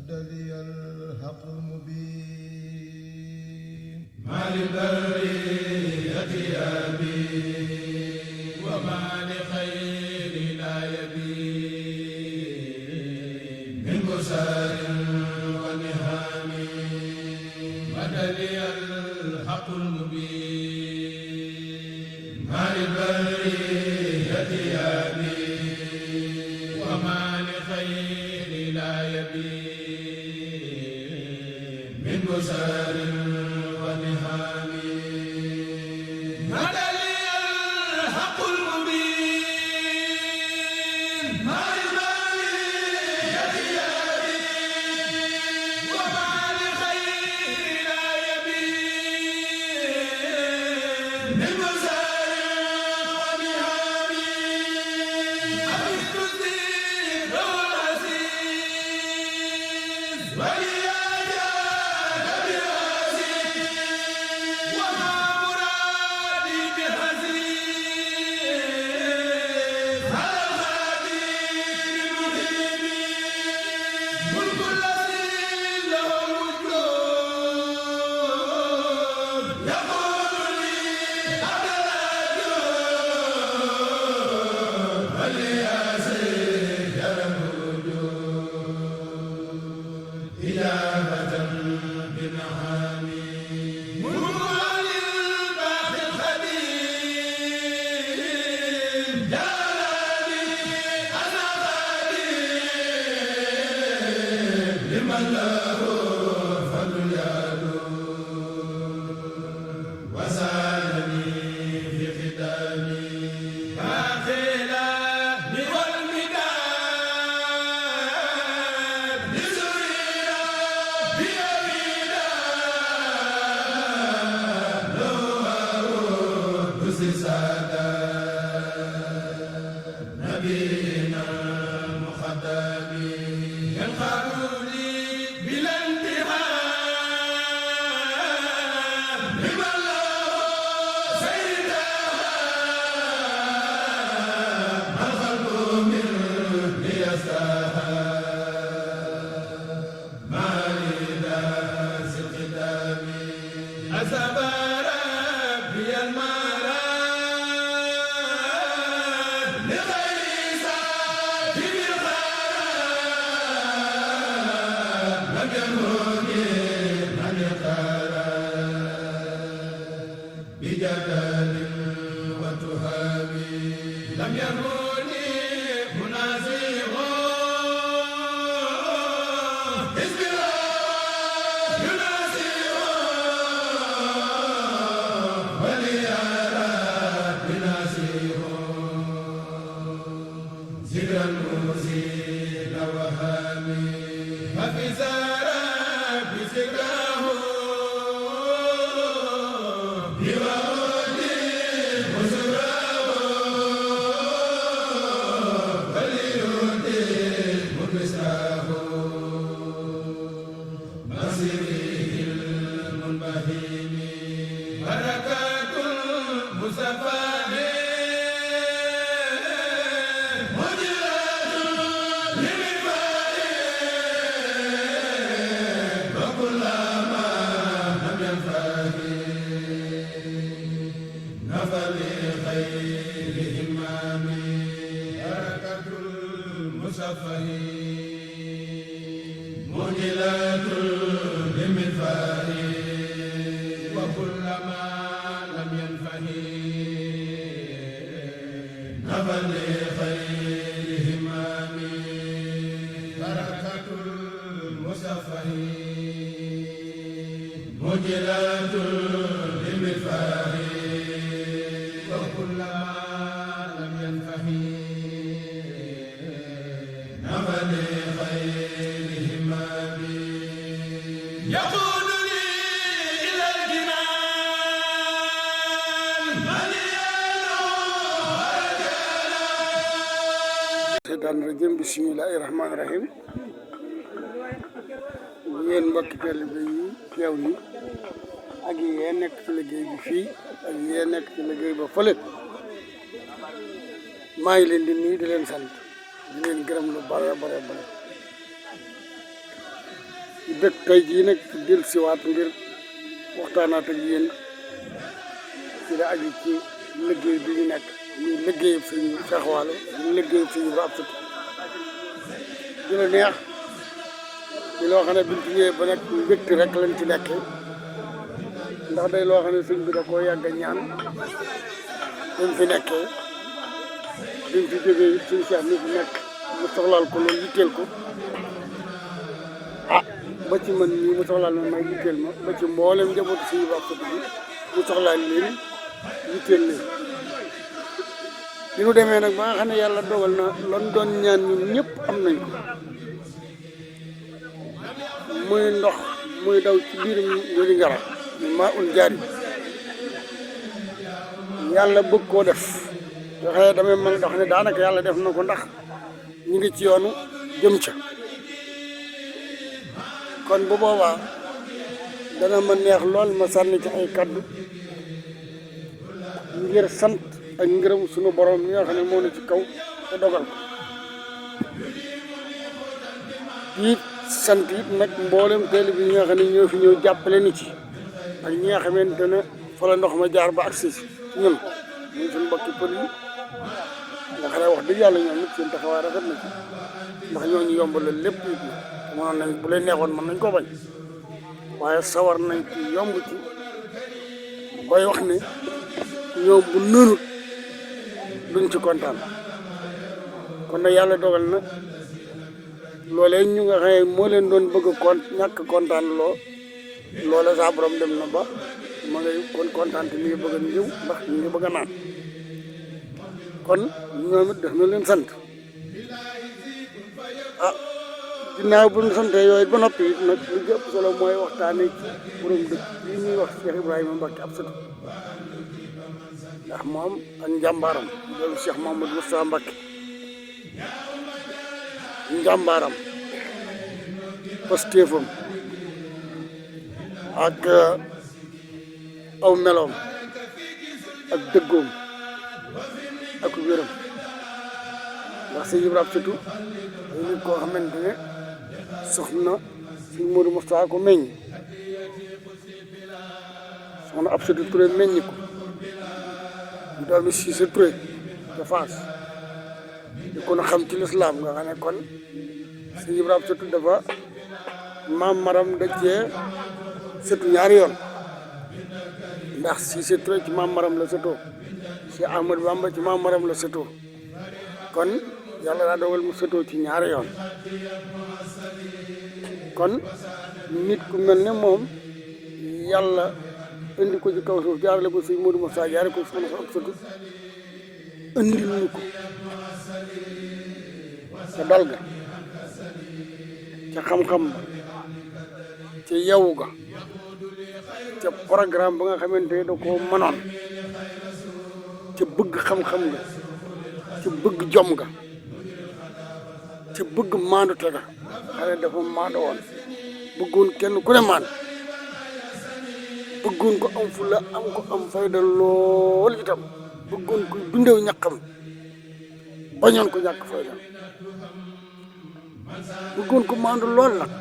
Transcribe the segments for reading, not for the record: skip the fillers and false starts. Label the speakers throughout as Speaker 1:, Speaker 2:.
Speaker 1: لي الحق المبين
Speaker 2: ما للبرية أبي وما لخير لا يبين من بشار ونهام مدى لي الحق المبين ما للبرية أبي وما لخير لا يبين من بشار ونهام مدى لي الحق المبين ما للبرية أبي وما لخير لا يبين من بشار ونهام حفظت الذكر العزيز وليا جاد بالعزيز وما مرادي بالعزيز على الخبير المهيب ملك الذي له الوجود يقول لي عبد الوجود وليا سيد الوجود إجابة بنعمي ملك للباقي الخديم جلالي أنا خديم لمن له فضل يدوم وسالني في ختامي باخلاني والمداد لزريرا بيميناد لو أرد سسادا نبينا المخدم ينخر لي بلا انتهاء لمن له سيدها الخلق من ليستاها ما لذات الختام أسب ربي المراد لغير ساتر الخراب لم يكن من يقرب بجدل وتهاب لم يكن منازع حزب الله ينازع وليرى بنازع ذكر المزيل وهامي وفي زراب ذكره بوعود وزراه وليؤتي مبسره مصيره المنبهم بركات المصطفى مجرد لمفاهيم وكل ما لم ينفهم نفى لخير همامي بركة المصطفى مجلة لمفاهيم وكل ما لم ينفهم نفى لخير همامي بركة المصطفى مجلة لمفاهيم وكل ما لم ينفهم نفى لخير همامي يقول لي إلى الجنان مليان ورجالا
Speaker 3: الشيطان الرجيم بسم الله الرحمن الرحيم yéen mbokki taalibe yi teew ni ak yéen nekk ci liggéey bi fii ak yéen nekk ci liggéey ba fële maa ngi leen di nuyu di leen sant di leen gërëm lu bare bare bare dëkk tey jii nag ci dellusiwaat ngir waxtaanaat ak yéen ci la aju ci liggéey bi ñu nekk muy liggéeyub sëñ Cheikh Waalo muy liggéeyub sëñ Ibra Absa di la neex di loo xam ne biñ ci ñëwee ba nekk mbégte rek lañ ci nekkee ndax day loo xam ne sëñ bi da koo yàgg a ñaan dañ fi nekkee biñ fi jógee it suñu Cheikh mi fi nekk mu soxlaal ko loolu yitteel ko ba ci man ñii mu soxlaal ma may yitteel ma ba ci mboolem njabootu sëñ Ibra Absa bi mu soxlaal leen yitteel leen li nu demee nag ba nga xam ne yàlla dogal na lan doon ñaan ñun ñëpp am nañ ko muy ndox muy daw ci biir Weli Ngara maa ul jaari yàlla bëgg koo def waxee damay mën a dox ne daanaka yàlla def na ko ndax ñu ngi ci yoonu jëm ca kon bu boobaa dana ma neex lool ma sànni ci ay kaddu ngir sant ak ngërëm sunu borom mi nga xam ne moo na ci kaw te dogal ko it sant it nag mboolem teel bi ñi nga xam ne ñoo fi ñëw jàppale ni ci ak ñi nga xamante ne fa la ndox ma jaar ba agsi ci ñun muy suñu mbokki pël yi nga xam ne wax dëgg yàlla ñoom nit seen taxawaay rafet na ci ndax ñooñu yombalal lépp it na mënoon nañ bu leen neexoon mën nañ ko bañ waaye sawar nañ ci yomb ci bay wax ne ñoom bu nënut duñ ci kontaan kon nag yàlla dogal na loolee ñu nga xam ne moo leen doon bëgg a ñàkk kontaan loola saa borom dem na ba ma ngay kon kontaan te mi ngi bëgg a ñëw ndax ñu ngi bëgg a naan kon ñoom it def na leen sant ginnaaw bu ñu sante yooyu ba noppi it nag li ëpp solo mooy waxtaane ci borom dëkk yi ñuy wax Cheikh Ibrahima Mbacke Absatu ndax moom ak njàmbaaram loolu Cheikh Mamadou Moustapha Mbacke njàmbaaram pastéefam ak aw meloom ak dëggoom ak wéram ndax sëñ Ibra Absatu day nit koo xamante ne soxna sëñ Modou Moustapha ko meññ soxna Absatu Touré meññ ko ñu doomi Cissé Touré de Fass di ko xam ci lislaam nga xam ne kon sëñ Ibra Absatu dafa maam maram da cee sëtu ñaari yoon ndax Cissé Touré ci maam maram la sëtoo si Ahmadou Bamba ci maam maram la sëtoo kon yàlla daa dogal mu sëtoo ci ñaari yoon kon nit ku mel ne moom yàlla indi ko ci kaw suuf jaarale ko sëñ Modou Moussa jaarale ko soxna Absatu indi ñu ko ca dal ga ca xam-xam ba ca yewu ga ca programme ba nga xamante ne da koo mënoon ca bëgg xam-xam ga ca bëgg jom ga ca bëgg maandu te ga xale dafa maandu woon bëggoon kenn ku ne maan bëggoon ko am fulla am ko am fayda lool itam bëggoon ko dundew ñàkkam bañoon ko ñàkk fayda bëggoon ko maandu lool nag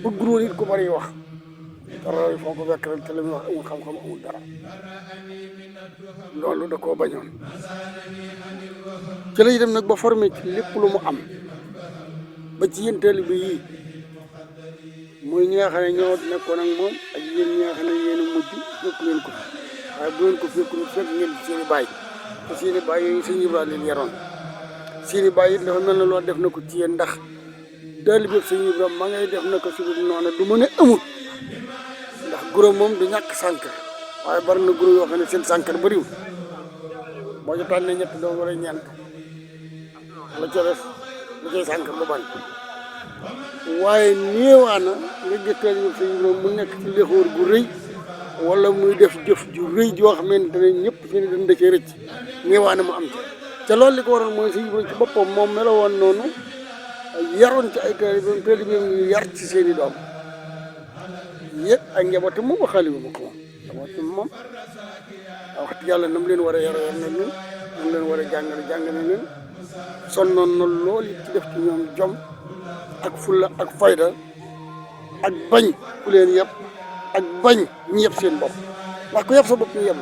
Speaker 3: bëggul woon it ko bari wax dara foo ko fekk rek te li muy wax amul xam-xam amul dara loolu da koo bañoon ci la dem nag ba formé ci lépp lu mu am ba ci yéen taalibe yi muy ñi nga xam ne ñoo nekkoon ak moom ak yéen ñi nga xam ne yéen a mujj fekk ngeen ko waaye bu ngeen ko fekkul fekk ngeen ci seen i baay te seen i baay yooyu sëñ Ibra leen yaroon seen i baay it dafa mel ne loolu def na ko ci yéen ndax taalibe sëñ Ibra ma ngay def na ko si noonu du mën a amul ndax guro moom du ñàkk sànkar waaye bari na guro yoo xam ne seen sànkar bëriwul boo ci tànnee ñett doom wala ñeent la ca def la cay sànkar lu bari waaye néewaana nga gis taalibe sëñ Ibra mu nekk ci lexóor gu rëy wala muy def jëf ju rëy joo xamante ne ñëpp seen i dañ da cee rëcc néewaana mu am ci te loolu li ko waral mooy sëñ Ibra ci boppam moom melo woon noonu yaroon ci ay taalibe ñu yar ci seen i doom yëpp ak njabootam moom waxaale wu ma ko moom njabootam moom wax dëgg yàlla na mu leen war a yar na leen na mu leen war a jàngale na leen sonnoon na lool it ci def ci ñoom jom ak fulla ak fayda ak bañ ku leen yëpp ak bañ ñu yëpp seen bopp ndax ku yëpp sa bopp ñu yëpp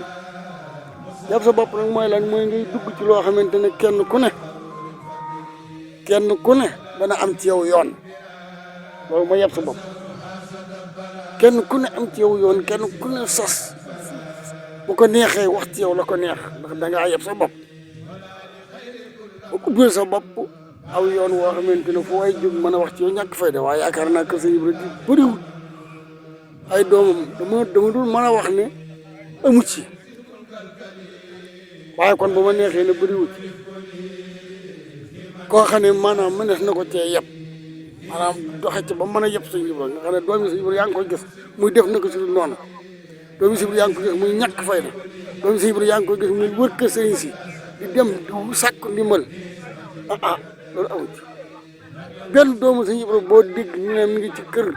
Speaker 3: la yëpp sa bopp nag mooy lan mooy ngay dugg ci loo xamante ne kenn ku ne dana am ci yow yoon loolu mooy yëpp sa bopp kenn ku ne am ci yow yoon kenn ku ne sas bu ko neexee wax ci yow la ko neex ndax dangaa yëpp sa bopp bu ubbil sa bopp aw yoon woo xamante ne fu way jóg mën a wax ci yow ñàkk fayda waaye yaakaar naa kër Sëñ Ibra di bëriwul ay doomam dama dul mën a wax ne amu ci waaye kon ba ma neexee ne bëriwul koo xam ne maanaam mënees na ko cee yeb maanaam doxe ci ba mën a yeb Sëñ Ibra nga xam ne doomi Sëñ Ibra yaa ngi koy gis muy def na ko si noonu doomi Sëñ Ibra yaa ngi koy gis muy ñàkk fayda doomi Sëñ Ibra yaa ngi koy gis muy wër kër sëriñ si di dem di sàkk ndimbal loolu amu ci benn doomu Sëñ Ibra boo dégg ñu ne mi ngi ci kër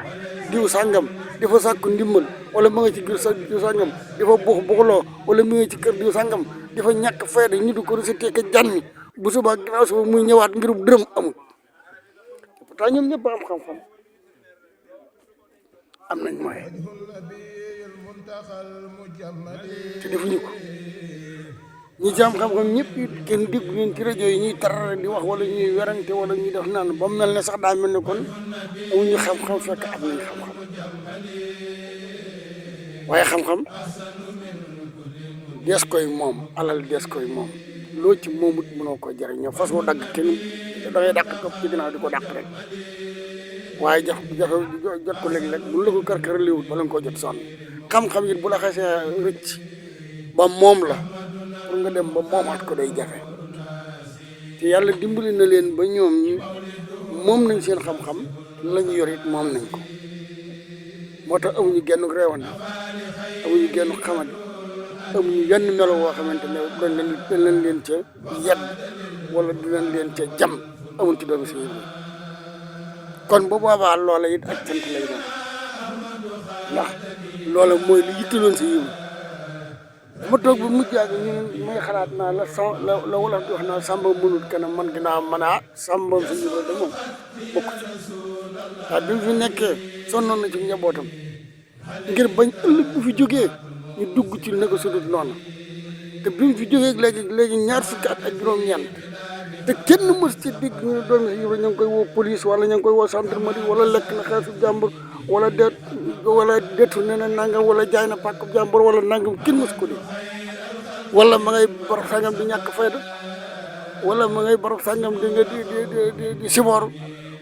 Speaker 3: diw sàngam di fa sàkku ndimbal wala ma nga ci kër diw sàngam di fa buxloo wala mi ngi ci kër diw sàngam di fa ñàkk fayda ñu di ko recité ka jànni bu subaa ginnaaw suba muy ñëwaat ngirub dërëm amul pourtant ñoom ñëpp am xam-xam am nañ moyen te defuñu ko ñi ci am xam-xam ñëpp it kenn déggu leen ci rajo yi ñuy tarare di wax wala ñuy werante wala ñuy def naan ba mel ne sax daa mel ne kon amuñu xam-xam fekk am nañ xam-xam waaye xam-xam dees koy moom alal dees koy moom loo ci moomut mënoo ko jëriñoo fas woo dagg kenn da ngay dàq topp ci ginnaaw di ko dàq rek waaye jafe jot ko léeg-léeg bu la ko kër-këraliwut bala nga koo jot sonn xam-xam it bu la xasee rëcc ba moom la pour nga dem ba moomaat ko day jafe te yàlla dimbali na leen ba ñoom moom nañ seen xam-xam la ñu yor it moom nañ ko moo tax amuñu genn réewan amuñu genn xamat amuñu yenn melo woo xamante ne dañ leen ca yedd wala dinañ leen ca jam amuñ ci doomi Sëñ Ibra kon bu boobaa loola it ak cant lay doon ndax loola mooy li yittaloon Sëñ Ibra dama toog ba mujj ak ñu may xalaat naa la wala di wax naa sàmba mënut kanam man ginnaaw mën a sàmba Sëñ Ibra de moom bokk ci waaye bi mu fi nekkee sonnoon na ci njabootam ngir bañ ëllëg bu fi jógee ñu dugg ci naka sudut noonu te bi mu fi jógee léegi ñaar fukki at ak juróom-ñeent te kenn mës ci dégg ñu ne doomi Sëñ Ibra ñu ngi koy woo police wala ñu ngi koy woo gendarmerie wala lekk na xaalisu jàmbur wala détourné na nangam wala jaay na pàkk jàmbur wala nangam kenn mës ko dégg wala ma ngay barab sangam di ñàkk fayda wala ma ngay barab sangam di nga di siboor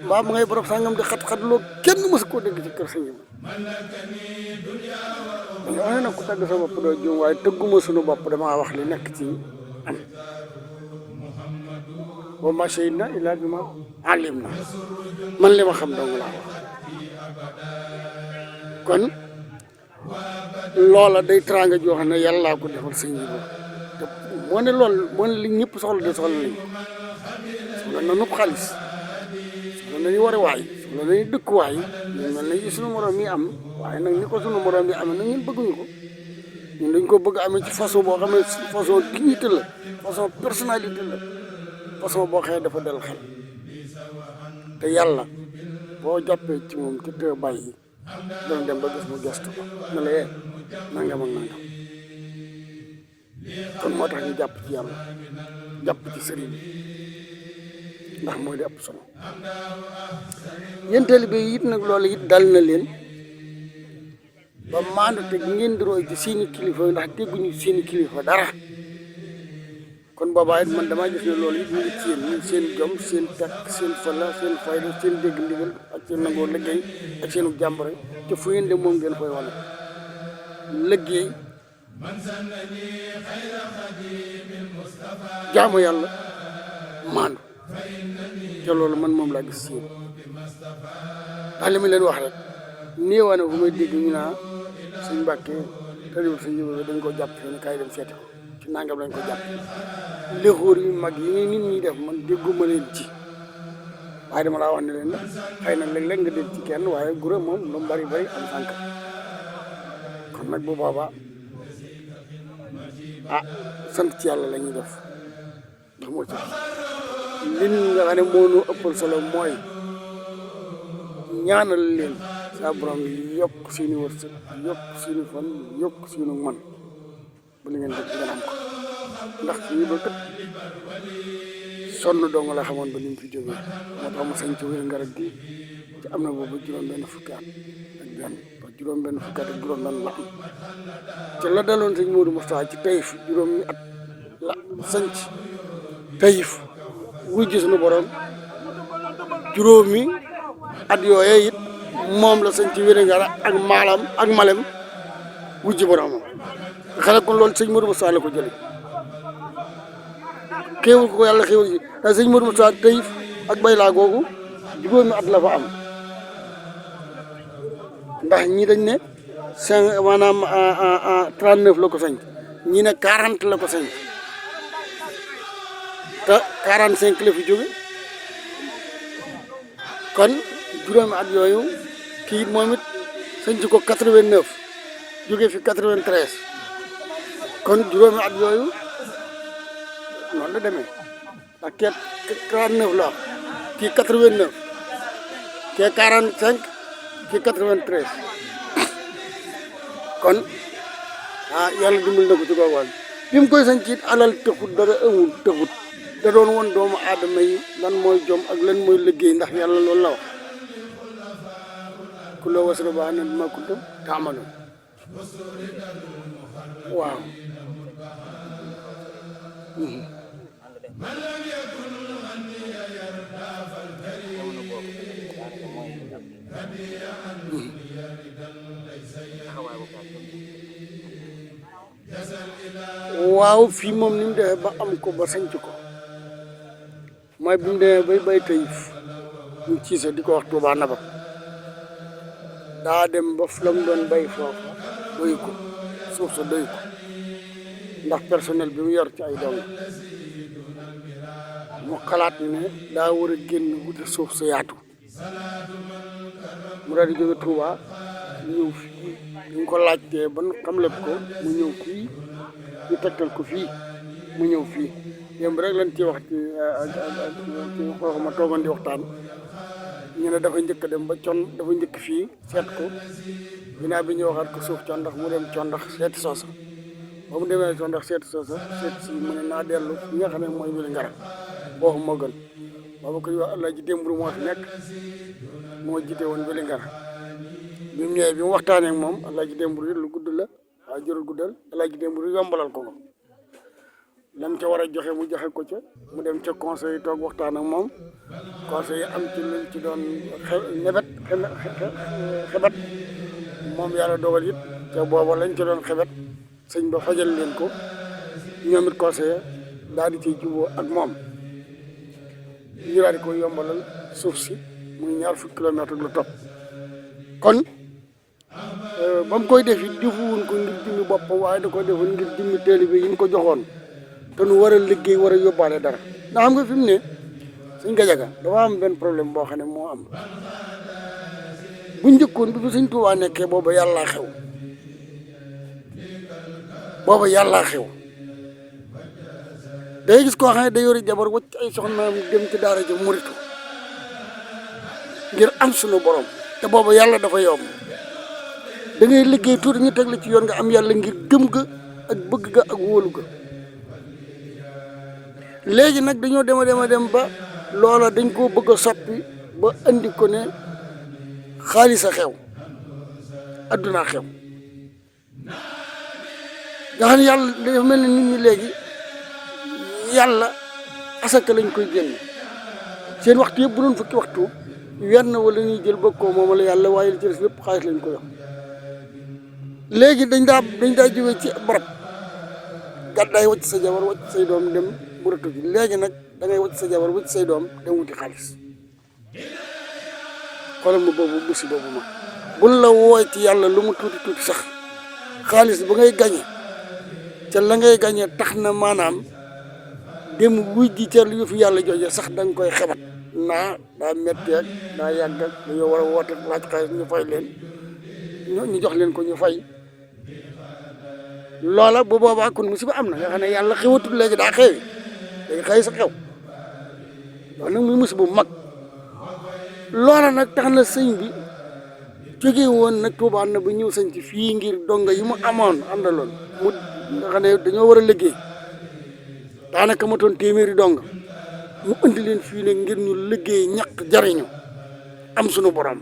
Speaker 3: mbaa ma ngay barab sangam di xat-xat loo kenn mës koo dégg ci kër Sëñ Ibra dañu wax ne nag ku tagg sa bopp doo juum waaye tëgguma suñu bopp damaa wax li nekk ci am wa ma shahidna illa bima alimna man li ma xam dong laa wax kon loola day teraanga joo xam ne yàllaa ko defal Sëñ Ibra te moo ne loolu moo ne li ñëpp soxla de soxla nañ soxla na nupp xaalis soxla nañu wari waay soxla nañu dëkkuwaay ñu mel ne yi suñu morom yi am waaye nag ni ko suñu morom yi amee nag ñun bëgguñu ko ñun dañ ko bëgg amee ci façon boo xam ne façon dignité la façon personnalité la façon boo xëyee dafa del xel te yàlla boo jàppee ci moom ci te bàyyi dana dem ba gis mu gestu ko ne la nangam ak nangam kon moo tax ñu jàpp ci yàlla jàpp ci sëriñ bi ndax mooy di ëpp solo yéen taalibe yi it nag loolu it dal na leen ba maandu te ngeen di roy ci seeni kilifa ndax dégguñu seeni kilifa dara kon boobaa it man damaa gis ne loolu it ñu ngi ci yéen ñu seen jom seen takk seen fala seen fayda seen dégg ndigal ak seen nangoo liggéey ak seenu jàmbare te fu ngeen dem moom ngeen koy wane liggéey jaamu yàlla maandu te loolu man moom laa gis ci yéen ndax li ma leen wax rek néewaane fu may dégg ñu naa suñ Mbàkke taliwul Sëñ Ibra dañ ko jàpp fii ne kaay dem seeti ko ci nangam lañ ko jàpp léxóor yu mag yi ni nit ñi def man dégguma leen ci waaye dama laa wax ne leen nag xëy na léeg-léeg nga dégg ci kenn waaye gura moom lu mu bari am sànq kon nag bu boobaa sant ci yàlla la ñuy def ndax moo ci li nga xam ne moo ñu ëppal solo mooy ñaanal leen saa borom yokk seeni wërsëg yokk seeni fan yokk seeni man ba li ngeen def ngeen am ko ndax fii ba kat sonn dong la xamoon ba ni mu fi jógee moo tax mu sañ ci wér ngarab gi te am na boobu juróom-benn fukki at ak benn ba juróom-benn fukki at ak juróom-benn la am te la daloon sëñ Modou Moustapha ci Taïf juróomi at la sanc Taïf wuy gis nu borom juróomi at yooyee it moom la sanc wér ngara ak maalam ak malem wujji boromam nga xam ne kon loolu sëñ Modou Moustapha la ko jëlee xéewul ko yàlla xéewul ji ndax sëñ Modou Moustapha Taïf ak Bayla googu juróomi at la fa am ndax ñi dañ ne maanaam 39 la ko sañ ñi ne 40 la ko sañ te 45 la fi jóge kon juróomi at yooyu kii moom it sañ ci ko 89 jóge fi 93 kon juróomi at yooyu noonu la demee ndax kee 39 la am kii 89 kee 45 kii 93 kon yàlla dimbal na ko ci kaw wàll bi mu koy sañ ci alal taxut dara amul taxut da doon woon doomu aadama yi lan mooy jom ak lan mooy liggéey ndax yàlla loolu la wax ku la wasra ba ne ma kuntum taamaloon waaw waaw fii moom ni mu defee ba am ko ba sanc ko mooy bi mu demee bay bay Taïf ñu ciise di ko wax Touba Naba daa dem ba fu la mu doon bay foofu doy ko suuf sa doy ko ndax personnel bi mu yor ci ay doom mu xalaat ne daa war a génn wuti suuf sa yaatu mu daal di jóge Touba ñëw fii ñu ko laajtee ban xamle ko mu ñëw fii ñu tegtal ko fii mu ñëw fii démb rek lañ ci wax ci xooxa ma toogoon di waxtaan ñu ne dafa njëkk a dem ba con dafa njëkk fii seet ko ginnaaw bi ñu waxaat ko suuf con ndax mu dem con ndax seeti soosa ba mu demee con ndax seeti soosa seet si mu ne naa dellu fi nga xam ne mooy Wili Ngara boobu moo gën booba ko wax Alaaji Démbru moo fi nekk moo jiite woon Wili Ngara bi mu ñëwee bi mu waxtaanee ak moom Alaaji Démbru lu gudd la waaye jërul guddal Alaaji Démbru yombalal ko lam ca war a joxe mu joxe ko ca mu dem ca conseil yi toog waxtaan ak moom conseil yi am ci luñ ci doon xebet moom yàlla dogal it te booba lañ ca doon xebet sëñ ba fajal leen ko ñoom it conseiller daal di ciy juboo ak moom ñu daal di ko yombalal suuf si muy 20 kilomètres lu topp kon ba mu koy def it defuwuñ ko ngir jëmmi boppam waaye da ko defoon ngir jëmmi taalibe yi ñu ko joxoon te nu war a liggéey war a yóbbaale dara ndax xam nga fi mu ne Sëñ Gajaga dafa am benn problème boo xam ne moo am bu njëkkoon bi fi Sëñ Tuubaa nekkee booba yàllaa xew day gis koo xam ne day yori jabar wacc ay soxnaam dem ci daara ja muritu ngir am sunu borom te booba yàlla dafa yomb da ngay liggéey tuuti ñu teg la ci yoon nga am yàlla ngir gëm ga ak bëgg ga ak wóolu ga léegi nag dañoo dem ba loola dañ koo bëgg a soppi ba andi ko ne xaalis a xew adduna xew nga xam ne yàlla dafa mel ne nit ñi léegi yàlla asaka lañ koy génn seen waxtu yëpp bu doon fukki waxtu wenn wala ñuy jël bëgg koo moom la yàlla waaye li ci des lépp xaalis lañ ko yox léegi dañ daa jóge ci barab gàddaay wacc sa jabar wacc say doom dem buratu ji léegi nag da ngay wacc sa jabar wacc say doom dem wuti xaalis xoolal ma boobu musi boobu ma buñ la wooy ci yàlla lu mu tuuti tuuti sax xaalis ba ngay gañe ca la ngay gañe tax na maanaam dem wuy ji ca lu fi yàlla jooje sax da nga koy xebat naa daa metti ak daa yàgg ak dañoo war a woote laaj xaalis ñu fay leen ñu jox leen ko ñu fay loola bu boobaa kon musiba am na nga xam ne yàlla xewatul léegi daa xewi léegi xëy sa xew loolu nag muy musiba bu mag loola nag tax na sëñ bi jóge woon nag Tuubaa na ba ñëw sañ ci fii ngir donga yi mu amoon àndaloon mu nga xam ne dañoo war a liggéey daanaka matoon téeméeri donga mu indi leen fii ne ngir ñu liggéey ñaq jariñu am sunu borom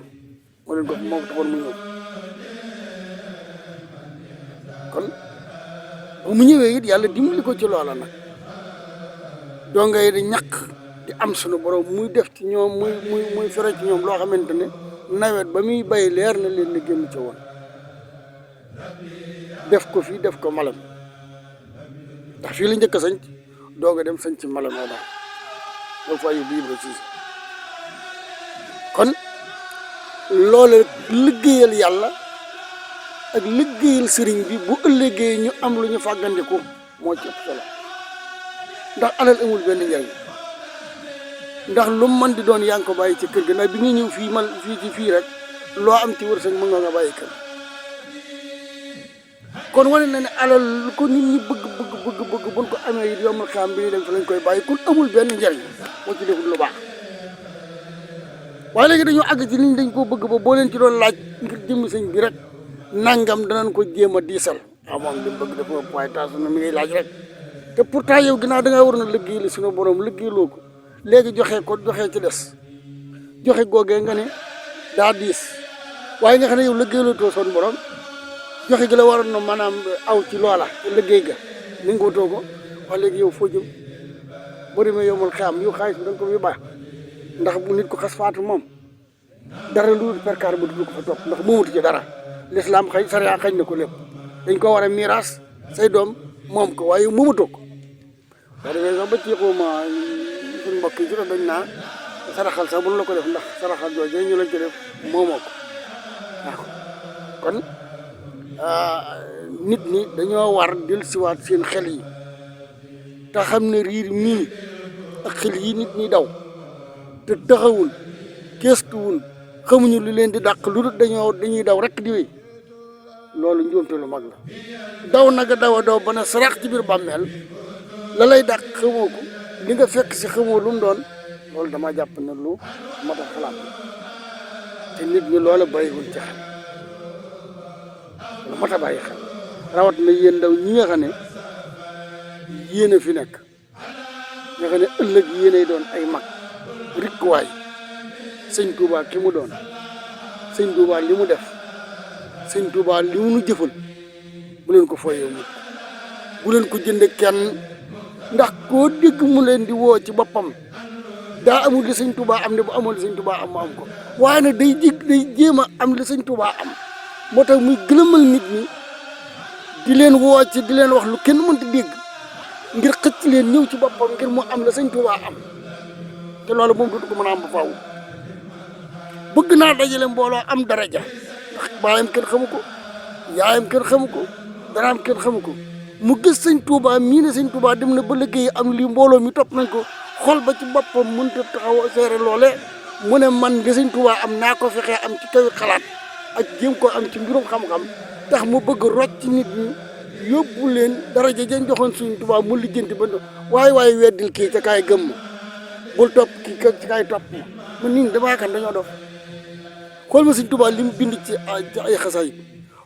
Speaker 3: moo leen ko moo ko taxoon mu ñëw kon bu mu ñëwee it yàlla dimbali ko ci loola nag donga yi di ñaq di am sunu borom muy def ci ñoom muy fere ci ñoom loo xamante ne nawet ba muy bay leer na leen ne génn ca woon def ko fii def ko malam ndax fii la njëkk a sanc doog a dem sanc malam moo daal loolu fa yóbbu Ibra Siise kon loolu liggéeyal yàlla ak liggéeyal sëriñ bi bu ëllëgee ñu am lu ñu fàggandiku moo ci ëpp solo ndax alal amul benn njariñ ndax lu mën di doon yaa ngi ko bàyyi ci kër ga ndax bi nga ñëw fii mal fii rek loo am ci wërsëg mën nga bàyyi kër kon wane na ne alal lu ko nit ñi bëgg buñ ko amee it yombal xam bi ñuy dem fi lañ koy bàyyi kon amul benn njariñ moo ci deful lu baax waaye léegi dañoo àgg ci nit ñi dañ koo bëgg ba boo leen ci doon laaj ngir jëmmi sëñ bi rek nangam danañ ko jéem a diisal waaw moom li mu bëgg dafa waaye taasu na mi ngay laaj rek te pourtant yow ginnaaw da ngaa war na liggéey la suñu borom liggéeyloo ko léegi joxe ci des joxe googee nga ne daa diis waaye nga xam ne yow liggéeyloo too son borom joxe gi la waroon na maanaam aw ci loola te liggéey ga ni nga wutoo ko wax léegi yow foo jëm boo demee yow mal xam yow xaalis bi da nga ko fi baax ndax bu nit ko xas faatu moom dara lu perkaar ba du ko fa topp ndax moomatu ci dara lislaam xëy sariya xëy na ko lépp dañ ko war a miiras say doom moom ko waaye moomatoo ko boo demee sax ba ci xuma suñu mbokk yi ci dañ naa saraxal sax bu la ko def ndax saraxal jooju ñu lañ ko def moomoo ko waaw kon nit ñi dañoo war dellusiwaat seen xel yi te xam ne riir mii ak xel yi nit ñi daw te taxawul gestuwul xamuñu lu leen di dàq lu dul dañuy daw rek di wéy loolu njuumte lu mag la daw naga daw a daw ba ne sarax ci biir bàmmeel la lay dàq xamoo ko li nga fekk si xamoo lu mu doon loolu dama jàpp ne lu mat a xalaat te nit ñi loola bàyyiwul ci xel lu mat a bàyyi xel rawat na yéen ndaw ñi nga xam ne yéen a fi nekk nga xam ne ëllëg yéenay doon ay mag rikkuwaay sëñ Touba ki mu doon sëñ Touba li mu def sëñ Touba li mu nu jëfal bu leen ko foyee mukk bu leen ko jënde kenn ndax koo dégg mu leen di woo ci boppam daa amul li sëñ Touba am ne bu amoon li sëñ Touba am mu am ko waaye nag day jéem a am li sëñ Touba am moo tax muy gëlëmal nit ñi di leen woo ci di leen wax lu kenn mënta dégg ngir xëcc leen ñëw ci boppam ngir mu am la sëñ Touba am te loolu moom dootu ko mën a am ba faaw bëgg naa dajale mbooloo am daraja ndax baayam kenn xamu ko yaayam kenn xamu ko daraam kenn xamu ko mu gis sëñ Touba mii ne sëñ Touba dem na ba liggéey am lii mbooloo mi topp nañ ko xol ba ci boppam mënut a taxaw a seere loole mu ne man li sëñ Touba am naa ko fexee am ci kaw xalaat ak jéem ko am ci mbirum xam-xam tax mu bëgg rocc nit ñi yóbbu leen daraja jën joxoon sëñ Touba mu lijjanti ba waaye weddil kii ca kaay gëm ma bul topp kii ci kaay topp ma man nit ñi damaa kan dañoo dof xool ma sëñ Touba li mu bind ci ay xasaayid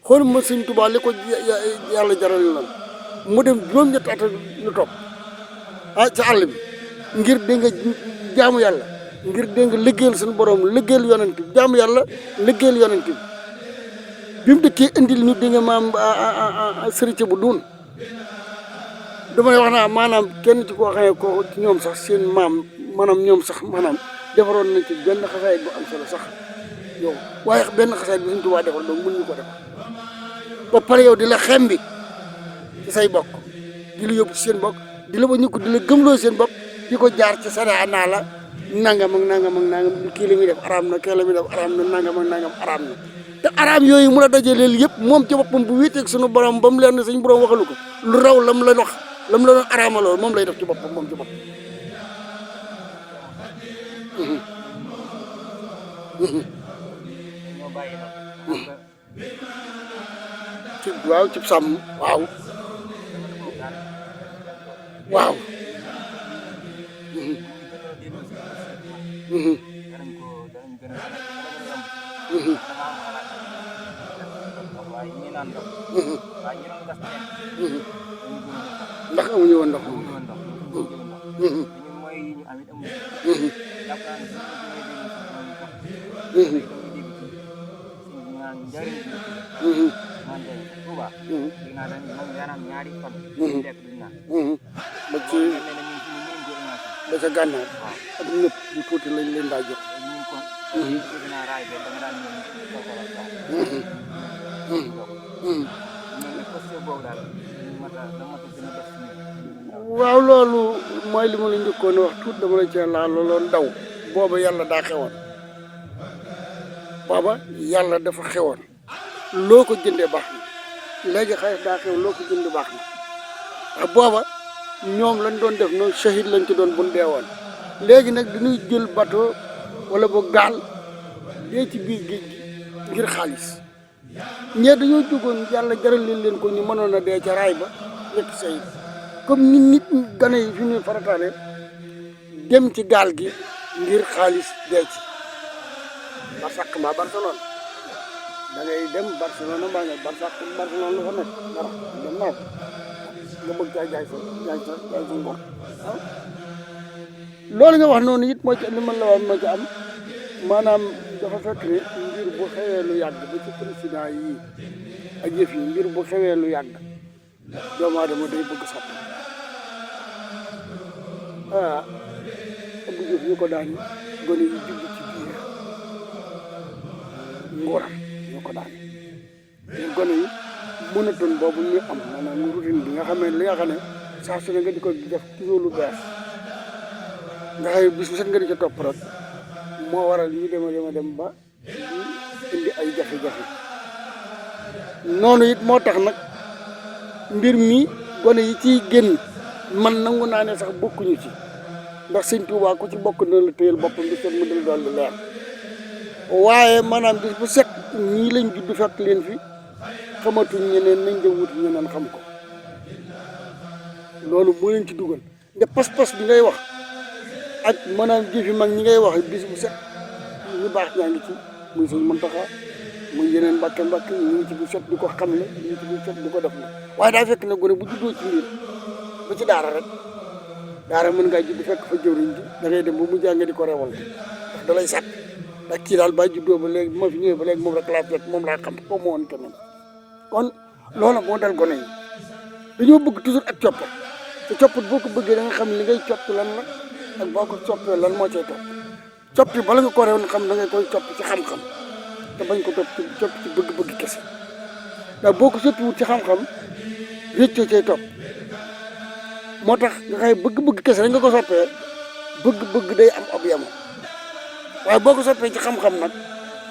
Speaker 3: xool ma sëñ Touba li ko yàlla jaral lan mu dem juróom-ñetti at lu topp ci àll bi ngir dégg nga jaamu yàlla ngir dégg nga liggéeyal suñu borom liggéeyal yonent bi jaamu yàlla liggéeyal yonent bi bi mu dëkkee indil ñu dégg nga maam sëriñ bu duun damay wax naa maanaam kenn ci koo xamee ko ci ñoom sax seen maam maanaam ñoom sax maanaam defaroon nañ ci benn xasaayid bu am solo sax yow waaye benn xasaayid bi Sëñ Tuubaa defar donc mën ñu ko defar ba pare yow di la xembi ci say bokk di la yóbbu ci seen bokk di la ba ñu ko di la gëmloo seen bopp di ko jaar ci sariya naa la nangam ak nangam ak nangam kii la muy def araam na kii la muy def araam na nangam ak nangam araam na te araam yooyu mu la dajaleel yëpp moom ci boppam bu wéeteeg sunu borom ba mu leen ne suñu borom waxalu ko lu raw lam la wax lam la doon araamalool moom lay def ci boppam moom ci boppam ci waaw ci sàmm waaw waaw
Speaker 1: dama am xalaat ndox waaye ñi naan ndox waaye ñi doon gas teen
Speaker 3: ndax amuñu woon ndox
Speaker 1: amuñu woon ndox ñu jël ndox te ñun mooy yi ñu amit amuñu jàpp naa ne suñu ko gënee dégg ci ñoom yi ko dañuy dégg ci suñu naan njariñ bi man de Touba dégg naa dañ moom yaanaam ñaari fan duñ lekk duñ naan
Speaker 3: ba ci
Speaker 1: mel ne ñun suñu mënuñ ko imaginer
Speaker 3: ba ca gànnaar ak ñëpp ñu tuuti lañ leen daa jox
Speaker 1: ñun kon dégg naa raay bi da nga daan ñëw soxla mel ne posté boobu daal mata da mata gën a def suñu
Speaker 3: waaw loolu mooy li ma la njëkkoon wax tuut dama la cee laal looloon daw booba yàlla daa xewoon booba yàlla dafa xewoon loo ko jëndee baax na léegi xaalis daa xew loo ko jëndee baax na waaw booba ñoom lañ doon def noonu shahid lañ ci doon buñ deewoon léegi nag dañuy jël bateau wala ba gaal dee ci biir géej gi ngir xaalis ñee dañoo jógoon yàlla jaral leen ko ñu mënoon a dee ca raay ba nekk shahid comme ni nit gane yi fi ñuy farataane dem ci gaal gi ngir xaalis dee ci Barsàq mbaa Barcelone da ngay dem Barcelone mbaa nga Barsàq Barcelone lu fa nekk dara dem naa ko nga bëgg caa jaay sa ngor waaw loolu nga wax noonu it moo ci li man la wax moo ci am maanaam dafa fekk ne mbir bu xewee lu yàgg ba ci président yi ak yëf yi mbir bu xewee lu yàgg doomu aadama day bëgg soppi Abdou Diouf ñu ko daan gone yi jublu ci biir nguuram ñu ko daan gone yi mënatoon boobu ñu am maanaam routine bi nga xam ne li nga xam ne saa su ne nga di ko def toujours lu bees nga xëy bis bu set nga di ca topp rek moo waral ñu dem ba indi ay jafe-jafe noonu it moo tax nag mbir mi gone yi ciy génn man nangu naa ne sax bokkuñu ci ndax sëñ Tuubaa ku ci bokk na la téyel boppam bi set mu dal doon lu leer waaye maanaam bis bu set ñii lañ judd fekk leen fi xamatuñ ñeneen nañ dem wuti ñeneen xam ko loolu moo leen ci dugal nde pas-pas bi ngay wax ak maanaam jëfi mag ñi ngay wax bis bu set ñu baax ñaa ngi ci muy sëñ Muntaxa muy yeneen mbàkke ñu ngi ci bu set di ko xam ne ñu ngi ci bu set di ko def la waaye daa fekk ne gone bu juddoo ci mbir ba ci daara rek daara mën ngaa judd fekk fa jëwriñ ji da ngay dem ba mu jàng di ko rewal ndax da lay sàkk ndax kii daal ba juddoo ba léegi ma fi ñëwee ba léegi moom rek laa fekk moom laa xam ko moo woon keneen kon loolu moo dal gone yi dañoo bëgg toujours ak coppat te coppat boo ko bëggee da nga xam li ngay copp lan la ak boo ko coppee lan moo cay topp coppi bala nga ko rewoon xam da ngay koy copp ci xam-xam te bañ ko topp ci copp ci bëgg-bëgg kese ndax boo ko soppiwut ci xam-xam réccoo cay topp moo tax nga xëy bëgg-bëgg kese rek nga ko soppee bëgg-bëgg day am ab yamo waaye boo ko soppee ci xam-xam nag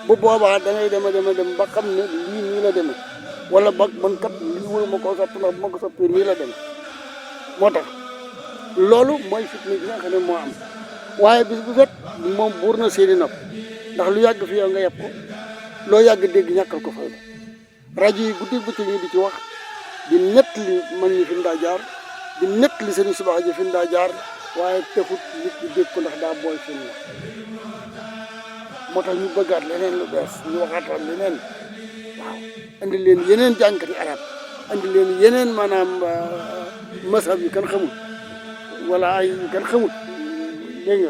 Speaker 3: bu boobaa da ngay dem ba xam ne lii nii la demee wala ba man kat lii wóor ma koo soppi ndax bu ma ko soppee nii la demee moo tax loolu mooy fitna bi nga xam ne moo am waaye bis bu fet moom buur na seeni nopp ndax lu yàgg fi yow nga yeb ko loo yàgg dégg ñàkkal ko fay rajo yi guddi bëccëg ñi di ci wax di nett li man ñi fi mu daa jaar di nett li seen subax ji fi mu daa jaar waaye texut nit ñi dégg ko ndax daa booy seen wax moo tax ñu bëggaat leneen lu bees ñu waxaatal leneen waaw andi leen yeneen jànkati arab andi leen yeneen maanaam masab yu kan xamul wala ay yu kan xamul dégg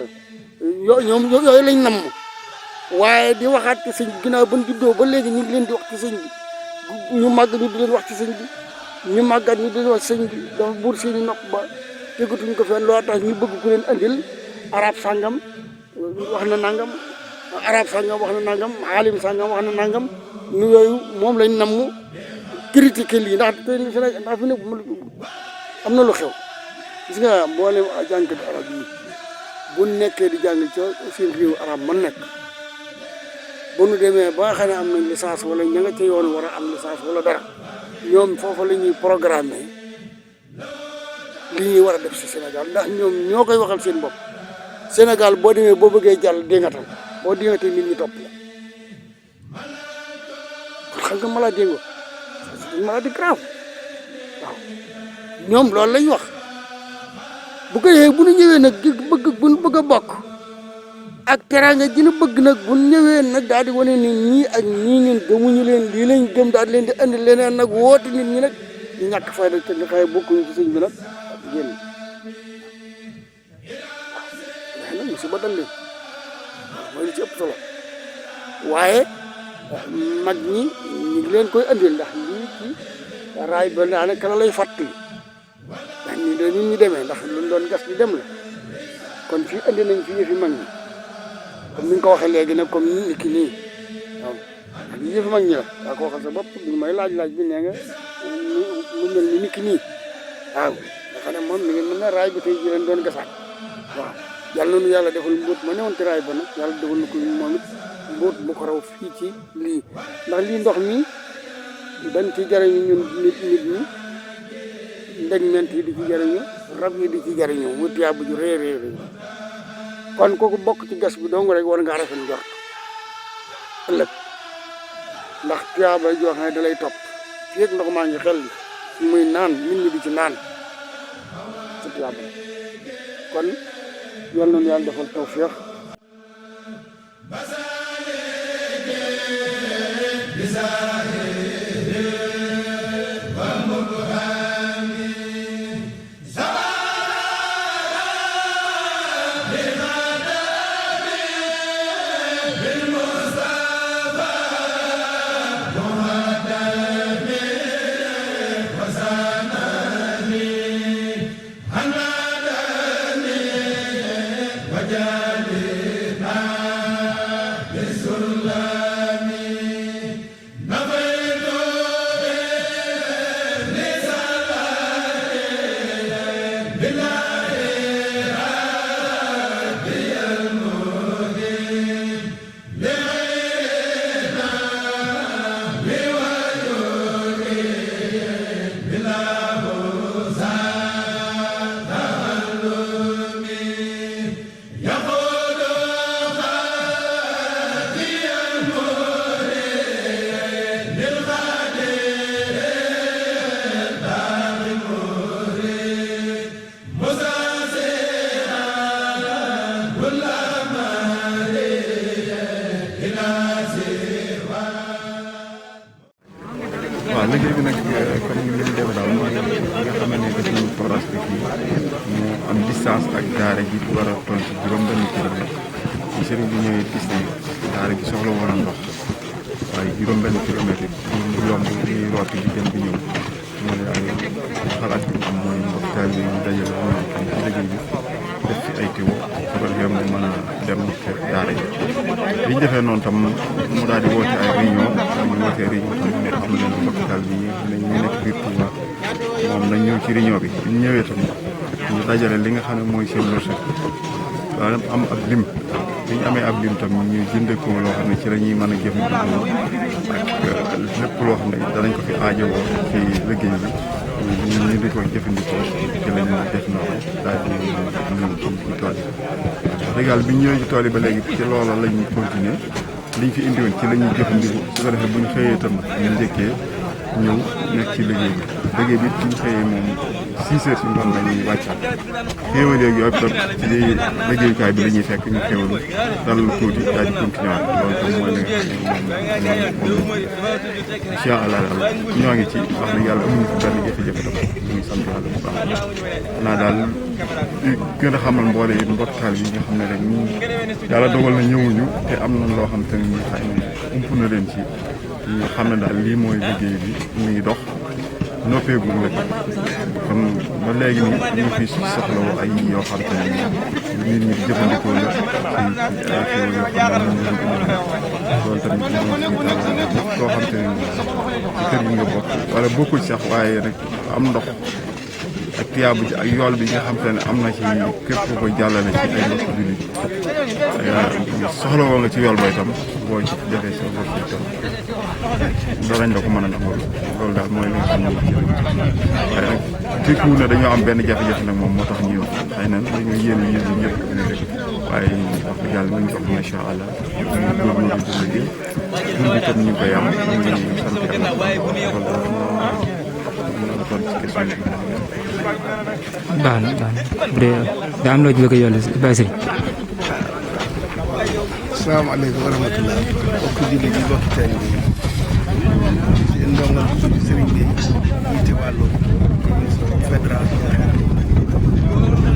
Speaker 3: nga ñoom yooyu lañ namm waaye di waxaat ci sëñ bi ginnaaw ba ñu juddoo ba léegi ñu ngi leen di wax ci sëñ bi ñu màgg ñu di leen wax ci sëñ bi ñu màggat ñu di leen wax ci sëñ bi dafa buur seeni nopp ba tegatuñ ko fenn loo tax ñu bëgg ku leen andil arab sàngam wax na nangam arab sàngam wax na nangam alim sàngam wax na nangam nu yooyu moom lañ namm critiquer lii ndax te Sénégal ndax fi ne am na lu xew gis nga mboolem jàngkati arab yi bu nekkee di jàng ca seen réew arab man nekk bu nu demee ba nga xam ne am nañ licence wala ña nga ca yoon war a am licence wala dara ñoom foofa la ñuy programme li ñuy war a def si Sénégal ndax ñoom ñoo koy waxal seen bopp Sénégal boo demee boo bëggee jàll déngatal boo déngatee nit ñi topp la kon xam nga maladie nga c'est une maladie grave waaw ñoom loolu lañ wax bu ko defee bu ñu ñëwee nag bu ñu bëgg a bokk ak teraanga ji ñu bëgg nag bu ñëwee nag daal di wane ni ñii ak ñii ñun gëmuñu leen lii lañ gëm daal di leen di andi leneen nag woote nit ñi nag ñu ñàkk fayda te nga xëy bokkuñu ci sëñ bi nag génn waaye nag musiba dal leen mooy li ci ëpp solo waaye mag ñi ñu ngi leen koy andil ndax lii ci raay ba daanaka la lay fàttali ndax nii da nit ñi demee ndax luñ doon gas di dem la kon fii andi nañ fi yëfi mag ñi comme ni nga ko waxee léegi nag comme ni ki nii waaw lii yëfi mag ñi la daa ko waxal sa bopp bi may laaj bi nee nga mu mel ni ki nii waaw nga xam ne moom mi ngi mën na raay ba tey ji leen doon gasaat waaw yàlla na nu yàlla defal mbóot ma newoon ci raay ba nag yàlla defal na ko moom it mbóot bu ko raw fii ci lii ndax lii ndox mi dañ ci jariñu ñun nit ñi ndegment yi di ci jariñu rab yi di ci jariñu mu tiyaa bu ju réeréer kon kooku bokk ci gas bi dong rek war nga rafet njort ëllëg ndax tiyaa bay joo xam ne da lay topp fii ak ndox maa ngi xel muy naan nit ñi di ci naan ci tiyaa ba kon yal nañu yàlla defal tawfeex
Speaker 4: waaw liggéey bi nag comme ni mu demee daal mooy nga xam ne def nañu forage bi fii mu am distance ak daara ji war a toll ci juróom-benn kilomètre ci sëriñ bi ñëwee gis ne daara ji soxla woon a ndox waaye juróom-benn kilomètre yi yomb ñuy rooti di dem bi ñëw moo ne ay xalaat bi am mooy mbokk taal bi ñu dajale woon ci liggéey bi def ci ay tiwo su ko defee mu mën a dem kër daara ji bi ñu defee noonu tam mu daal di woote ay réunion ñu wootee réunion tam ne am leen hôpital bi ñu nekk biir Touba moom nañ ñëw ci réunion bi ñu ñëwee tam ñu dajale li nga xam ne mooy seen wërsëg maanaam am ab lim bi ñu amee ab lim tam ñu jëndee ko loo xam ne ci la ñuy mën a jëfandikoo ak lépp loo xam ne danañ ko fi aajowoo ci liggéey bi ñu di ko jëfandikoo ci la ñu def noonu daal di ñëw ci tool yi. wax dëgg yàlla bi ñu ñëwee ci tool yi ba léegi ci loola la ñuy continuer liñ fi indiwoon ci la ñuy jëfandikoo su ko defee bu ñu xëyee itam ñu njëkkee ñëw nekk ci liggéey bi bu ñu xëyee moom 6 heures ci ngoon la ñuy wàccaat xéewal yeeg yooyu tam ci liggéeyukaay bi la ñuy fekk ñu xéewalu dalal tuuti daal di continuer waat loolu tam mooy li nga xam ne moom incha allah ñoo ngi ci wax dëgg yàlla amuñu fi benn jafe-jafe tam ñu ngi sant yàlla bu baax naa daal di gën a xamal mboole yi mbokk taal yi nga xam ne rek ñu yàlla dogal na ñëwuñu te am na loo xam te ne ñi xëy na ump na leen ci ñu xam ne daal lii mooy liggéey bi mu ngi dox noppeegul nag kon ba léegi nii ñu ngi fi soxla ay yoo xam te ne nit ñi di jëfandikoo la ci ay xéwal yoo xam ne moom loolu tamit moom koo xam te ne ci kër gi nga bokk wala bokkul sax waaye nag am ndox ak tiyaabu ji ak yool bi nga xam te ne am na ci képp ku koy jàllale ci ay mbokku jullit soxla woo nga ci yool booy tam boo ci defee sa bopp ci tam danañ la ko mën a nangul loolu daal mooy li nga xam ne waaye nag tekkiwul ne dañoo am benn jafe-jafe nag moom moo tax ñu xëy na dañoo yéene yéen ñëpp rek waaye wax dëgg yàlla ñu ngi dox macha allah ñu góorgóorlu di liggéey tur bi tam ñu ngi koy am ñu ngi sant yàlla loolu daal moo doon ci question bi.
Speaker 5: baax na bu dee daa am loo ci bëgg a yolli Baye Serigne asalaamaaleykum wa rahmatulah mbokki jullit yi mbokki taalibe yi seen ndongal sëriñ bi jiite wàllu fédération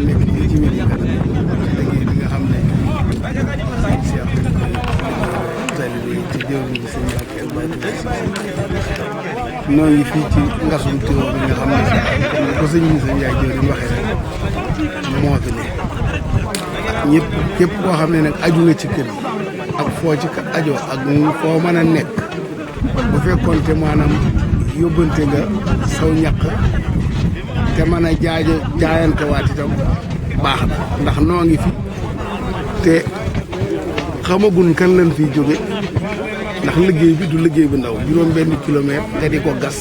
Speaker 5: nekk fii ci Médina liggéey bi nga xam ne sëñ Cheikh taalibe yi ci jëwriñ bi sëñ Mbacke noo ngi fii ci ngasum tuyoo bi nga xam ne comme ko sëñ bi sëñ yaay jëwriñ waxee rek moo fi ne ñëpp képp koo xam ne nag aju nga ci kër ak foo ci ajoo ak foo mën a nekk bu fekkoon te maanaam yóbbante nga saw ñaq te mën a jaayante waat itam baax na ndax noo ngi fi te xamagun kan lañ fiy jóge ndax liggéey bi du liggéey bu ndaw juróom benn kilomètre nga di ko gas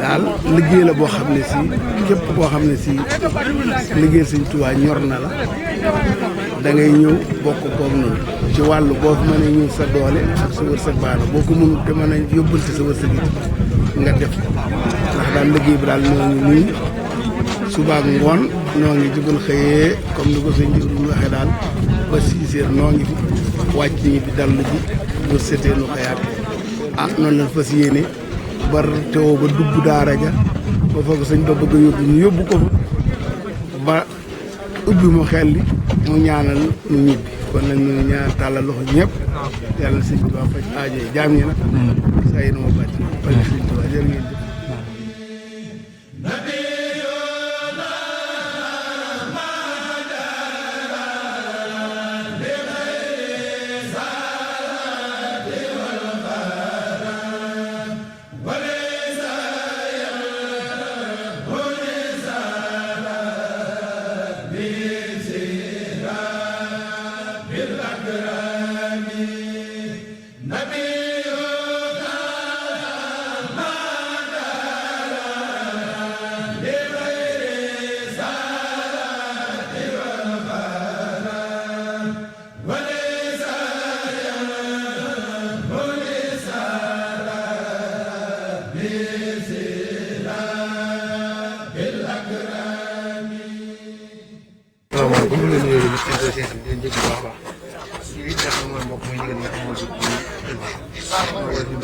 Speaker 5: daal liggéey la boo xam ne si képp koo xam ne si liggéey Sëñ Tuubaa ñor na la da ngay ñëw bokk koog noonu ci wàllu boo fi mën a ñëw sa doole ak sa wërsëg baana boo ko mënul te mën a yóbbante sa wërsëg it nga def ndax daal liggéey bi daal noo ngi nii suba ak ngoon noo ngi ci buñ xëyee comme ni ko sëñ bi waxee daal ba 6 heures noo ngi fi wàcc ñi bi dallu ji bu setee nu xëyaat noonu lañ fas yéene bar teewoo ba dugg daara ja ba fa ko sëñ ba bëgg a yóbbu ñu yóbbu ko fa ba ubbi mu xel li mu ñaanal ñu ñibbi kon nag ñu ñaan tàllal loxo ñëpp yàlla sëñ Tuubaa faj aajo yi jaam ñi nag saa yi na ma bàcc faj sëñ Tuubaa jërë ngeen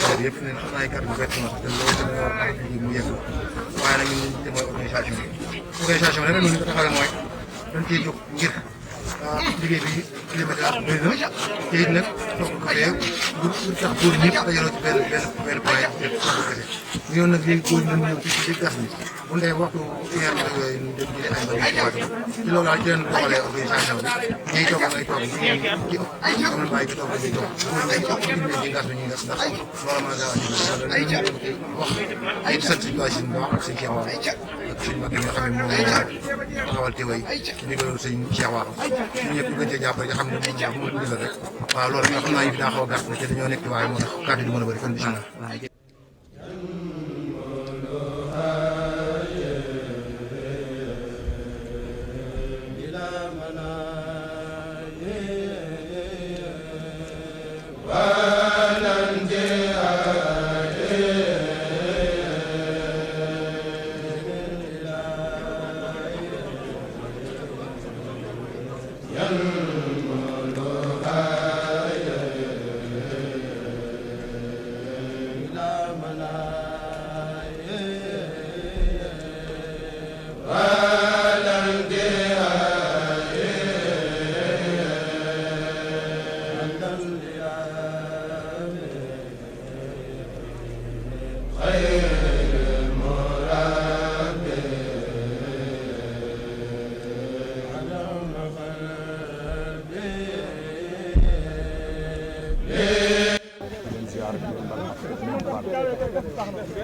Speaker 5: jëf yëpp ne xam naa ay kàddu bett na te loolu dana war a mu yegg waaye nag ñun ñu mooy organisation bi nag ñu ko taxawee mooy dañ ciy jóg ngir liggéey bi kilomètre bëri na te it nag toog ko fee bu tax góor ñëpp dajaloo ci benn point def toog ko kese ñëw nag léegi góor ñi ñëw ci gas bi bu ndee waxtu weer bi yooyu ñu dem jëlee ay mbir ci waatu ci loolu daal ci leen doxalee organisation bi ñuy toog ay toog ci am na bàyyi ci toog dañuy toog góor ñi toog ci gas bi ñuy gas ndax loolu mën a gaaw a dimbali wax ay sant si waa Sine wax ak sëñ Cheikh Waalo ak sëñ Mbacke nga xam ne moom taxawal teeway ñu ko sëñ Cheikh Waalo ñu ñëpp ñu gën cee jàppale nga xam ne moom moo dimbali rek waaw loolu nga xam naa yi fi daa xaw a gàtt te dañoo nekk waaye moo tax kàddu du mën a bëri kon bisimilah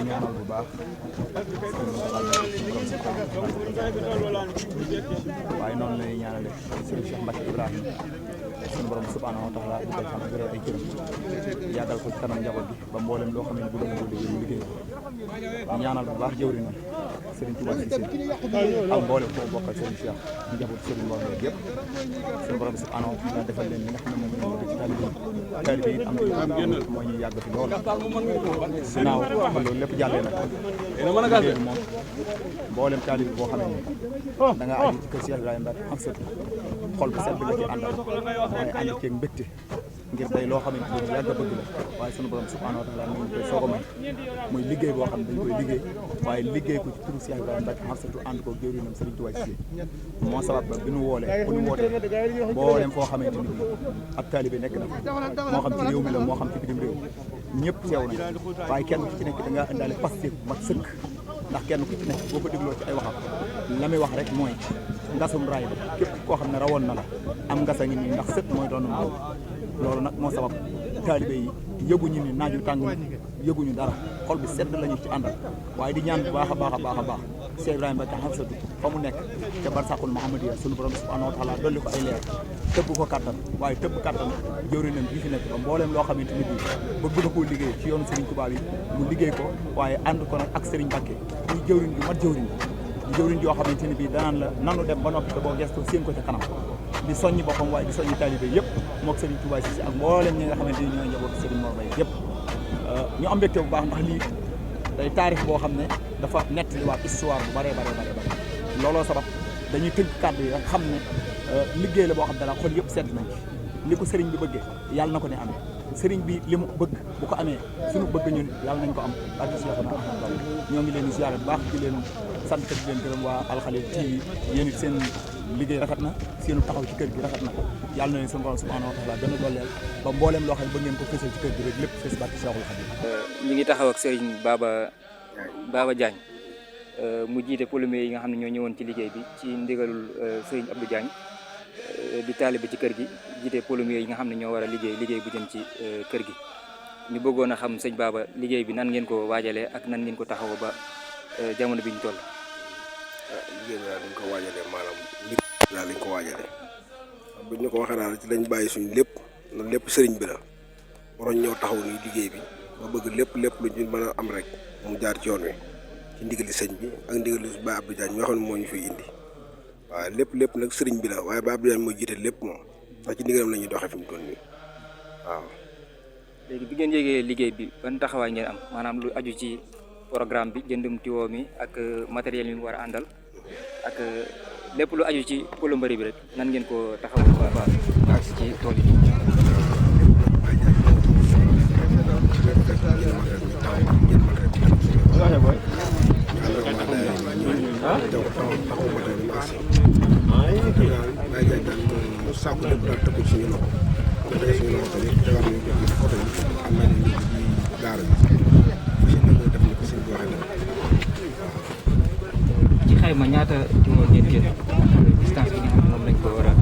Speaker 5: ñaanal bu baax waaye noonu la ñuy ñaanale Serigne Cheikh Mbacke Ibrahima suñu borom subhanahu wa taala bu xam ne ay cëram yàggal ko ci kanam njaboot bi ba mboolem loo xam ne bu doon liggéey mu liggéey ko ñaanal bu baax jëwri na Serigne Touba Cissé ak mboolem koo bokkal Serigne Cheikh njaboot Serigne Mor yëpp suñu borom subhanahu wa taala defal leen li nga xam ne moom lañ bëgg ci taalibe yi am na mooy ñu yàgg fi lool ginnaaw loolu lépp jàllee nag liggéey moom mboolem taalibe boo xam ne da nga aju ci kër Cheikh Ibrahima Mbacke ak sët
Speaker 6: xol bu sedd nga ci àndal waaye ànd ceeg mbégte ngir day loo xamante ni yàgg a bëgg la waaye sunu borom subhanahu wa taala mi ngi koy soog a may muy liggéey boo xam ne dañ koy liggéey waaye liggéey ko ci turu Cheikh Ibrahima Mbacke Hamsatou ànd ko jëwriñam Serigne Touba Cissé moo sabab ba bi nu woolee bu nu wootee mbooleem foo xamante ni ab taalibe nekk na moo xam ci réew mi la moo xam ci bitim réew ñëpp teew na waaye kenn ku ci nekk da ngaa indaale Pastef mat sëkk ndax kenn ku ci nekk boo ko dégloo ci ay waxam la muy wax rek mooy ngasum raay ba képp koo xam ne rawoon na la am ngasa ngi nii ndax sët mooy doon ndaw loolu nag moo sabab taalibe yi yëguñu ni naaju tàng yëguñu dara xol bi sedd lañu ci àndal waaye di ñaan bu baax a baax a baax a baax Cheikh Ibrahima Mbacke Hamsatou fa mu nekk ca barsàqul Muhammadiya sunu borom subhanahu wa taala dolli ko ay leer tëbb ko kattan waaye tëbb kattan jëwriñam bi fi nekk ba mbooleem loo xamante ni bii bëgg na koo liggéey ci yoonu Serigne Touba bi mu liggéey ko waaye ànd ko nag ak Serigne Mbacke muy jëwriñ ju mat jëwriñ di jëwriñ joo xamante ni bii danaan la nanu dem ba noppi te boo gestoo séen ko ca kanam di soññi boppam waaye di soññi taalibe yëpp mook Serigne Touba Cissé ak mbooleem ñi nga xamante ni ñooy njabootu Serigne Mor Mbaye yëpp ñu am mbégte bu baax ndax lii day taarix boo xam ne dafa nettali waat histoire bu bare looloo sabab dañuy tënk kàddu yi rek xam ne liggéey la boo xam ne daal xol yëpp sedd nañ ci ni ko sëriñ bi bëggee yàlla na ko ne amee sëriñ bi li mu bëgg bu ko amee suñu bëgg ñun yàlla nañ ko am barke Cheikh na ñoo ngi leen di ziare bu baax di leen sant di leen gërëm waa Al Khalil TV yéen it seen liggéey rafet na seenu taxaw ci kër gi rafet na yàlla na leen suñu borom subhanahu wa taala gën a dooleel ba mbooleem loo xam ne ba ngeen ko fësal ci kër gi rek lépp fës barke Cheikhul Khadim
Speaker 1: ñu ngi taxaw ak Serigne Baba Diagne mu jiite plombier yi nga xam ne ñoo ñëwoon ci liggéey bi ci ndigalul Serigne Abdou Diagne di taalibe ci kër gi jiite plombier yi nga xam ne ñoo war a liggéey bu jëm ci kër gi ñu bëggoon a xam sëñ Baba liggéey bi nan ngeen ko waajalee ak nan ngeen ko taxawoo ba jamono bi ñu toll.
Speaker 7: liggéey bi daal dañ ko waajalee maanaam mbir daal lañ ko waajalee bu ñu ko waxee daal ci lañ bàyyi suñu lépp na lépp sëriñ bi la waroon ñëw taxaw ni liggéey bi ba bëgg lépp lu ñu mën a am rek mu jaar ci yoon wi ci ndigali sëñ bi ak ndigali Baye Abdou Diagne ñoo xam ne moo ñu fiy indi waaw lépp nag sëriñ bi la waaye Baye Abdou Diagne mooy jiite lépp moom ndax ci ndigalam la ñuy doxee fi mu toll nii waaw.
Speaker 1: léegi bi ngeen yéegee liggéey bi ban taxawaay ngeen am maanaam lu aju ci programme bi jëndum tiwo mi ak matériel yi mu war a àndal ak lépp lu aju ci plomberie bi rek nan ngeen ko taxaw ba ak ci tool yi.
Speaker 7: sàkku lépp daal tëggu suñu loxo dafay suñu loxo tamit tegaat nañu ko ci oto yi am nañu ñu ci gaara bi si ñu ko def ni ko suñu waxee la
Speaker 1: ci xayma ñaata tiwo ngeen jël distance bi nga xam ne moom lañ ko war a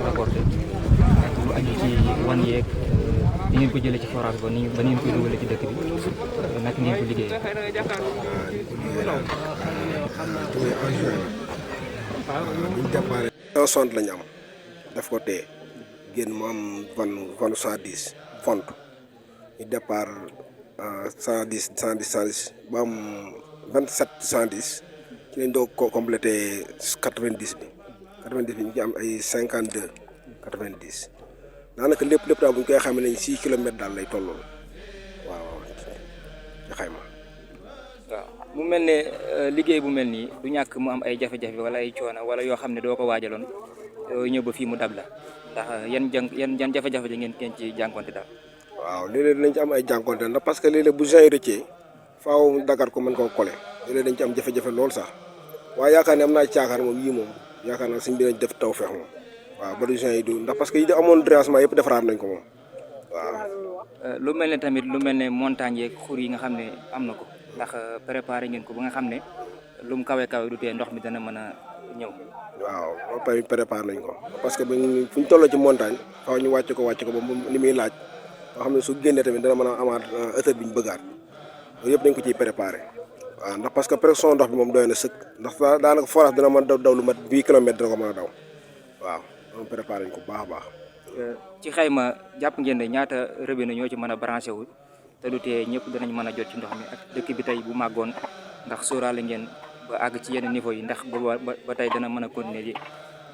Speaker 1: rapporter ak lu aju ci wan yeeg ni ngeen ko jëlee ci forage ba ni ngeen koy dugalee ci dëkk bi naka ngeen ko liggéeyee.
Speaker 7: en juin buñ déparé 160 lañu am daf ko tee génn mu am vanu 110 font ñu départ 110 ba am 27 110 ci lañ doog ko complété 90 bi ñu ci am ay 52 90 daanaka lépp daal bu ñu koy xamee nañ 6 kilomètres daal lay tolloon waaw ci xayma.
Speaker 1: waaw mu mel ne liggéey bu mel nii du ñàkk mu am ay jafe-jafe wala ay coono wala yoo xam ne doo ko waajaloon ñëw ba fii mu dab la ndax yan jafe-jafe da ngeen ci jànkonte daal.
Speaker 7: waaw léeg-léeg dinañ ci am ay jànkonte ndax parce que léeg-léeg bu juin yi rëccee faaw Dakar ko mën koo kole léeg-léeg dañ ci am jafe-jafe lool sax waaye yaakaar ne am naa caakaar moom yii moom yaakaar naa suñ bi nañ def taw feex moom waaw ba du juin yi du ndax parce que yi amoon dérangement yëpp defaraat nañ ko moom waaw.
Speaker 1: lu mel ne tamit lu mel ne montagne yeeg xur yi nga xam ne am na ko ndax préparé ngeen ko ba nga xam ne lu mu kawe du tee ndox mi dana mën a ñëw.
Speaker 7: waaw ba pare préparé nañ ko parce que fu ñu tolloo ci montagne faaw ñu wàcc ko ba li muy laaj boo xam ne su génnee tamit dana mën a amaat hauteur bi ñu bëggaat loolu yëpp dañ ko ciy préparé waaw ndax parce que pression ndox bi moom doy na sëkk ndax daanaka forage dana mën a daw lu mat 8 kilomètres dana ko mën a daw waaw loolu préparé nañ ko bu baax a baax.
Speaker 1: ci xayma jàpp ngeen ne ñaata robinet ñoo ci mën a branché wu te du tee ñëpp danañ mën a jot ci ndox mi ak dëkk bi tey bu màggoon ndax sóoraale ngeen ba àgg ci yenn niveau yi ndax ba tey dana mën a continuer di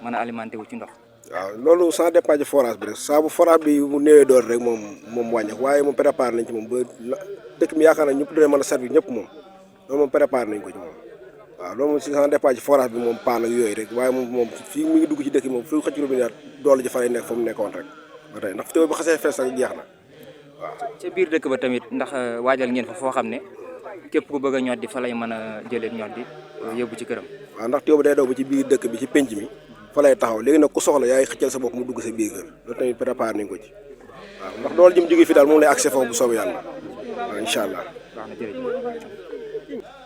Speaker 1: mën a alimenté wu ci ndox.
Speaker 7: waaw loolu sans dépend ci forage bi rek saa bu forage bi mu néewee door rek moom wàññeeku waaye moom préparé nañ ci moom ba dëkk mi yaakaar naa ñëpp dina mën a servir ñëpp moom loolu moom préparé nañ ko ci moom waaw loolu moom si sama départ ci forage bi moom paan ak yooyu rek waaye moom fii mu ngi dugg ci dëkk yi moom fi xëcc robinet doole ji fa lay nekk fa mu nekkoon rek ba tey ndax fi ba xasee fees rek jeex na waaw.
Speaker 1: ca biir dëkk ba tamit ndax waajal ngeen fa foo xam ne képp ku bëgg a ñoddi fa lay mën a jëlee ñoddi yóbbu ci këram.
Speaker 7: waaw ndax teew ba day daw ba ci biir dëkk bi ci penc mi fa lay taxaw léegi nag ku soxla yaay xëccal sa bopp mu dugg sa biir kër loolu tamit préparé nañ ko ci waaw ndax doole ji mu jógee fi daal moom lay accès foofu bu soobee yàlla waaw incha allah.
Speaker 1: baax na jërëjëf.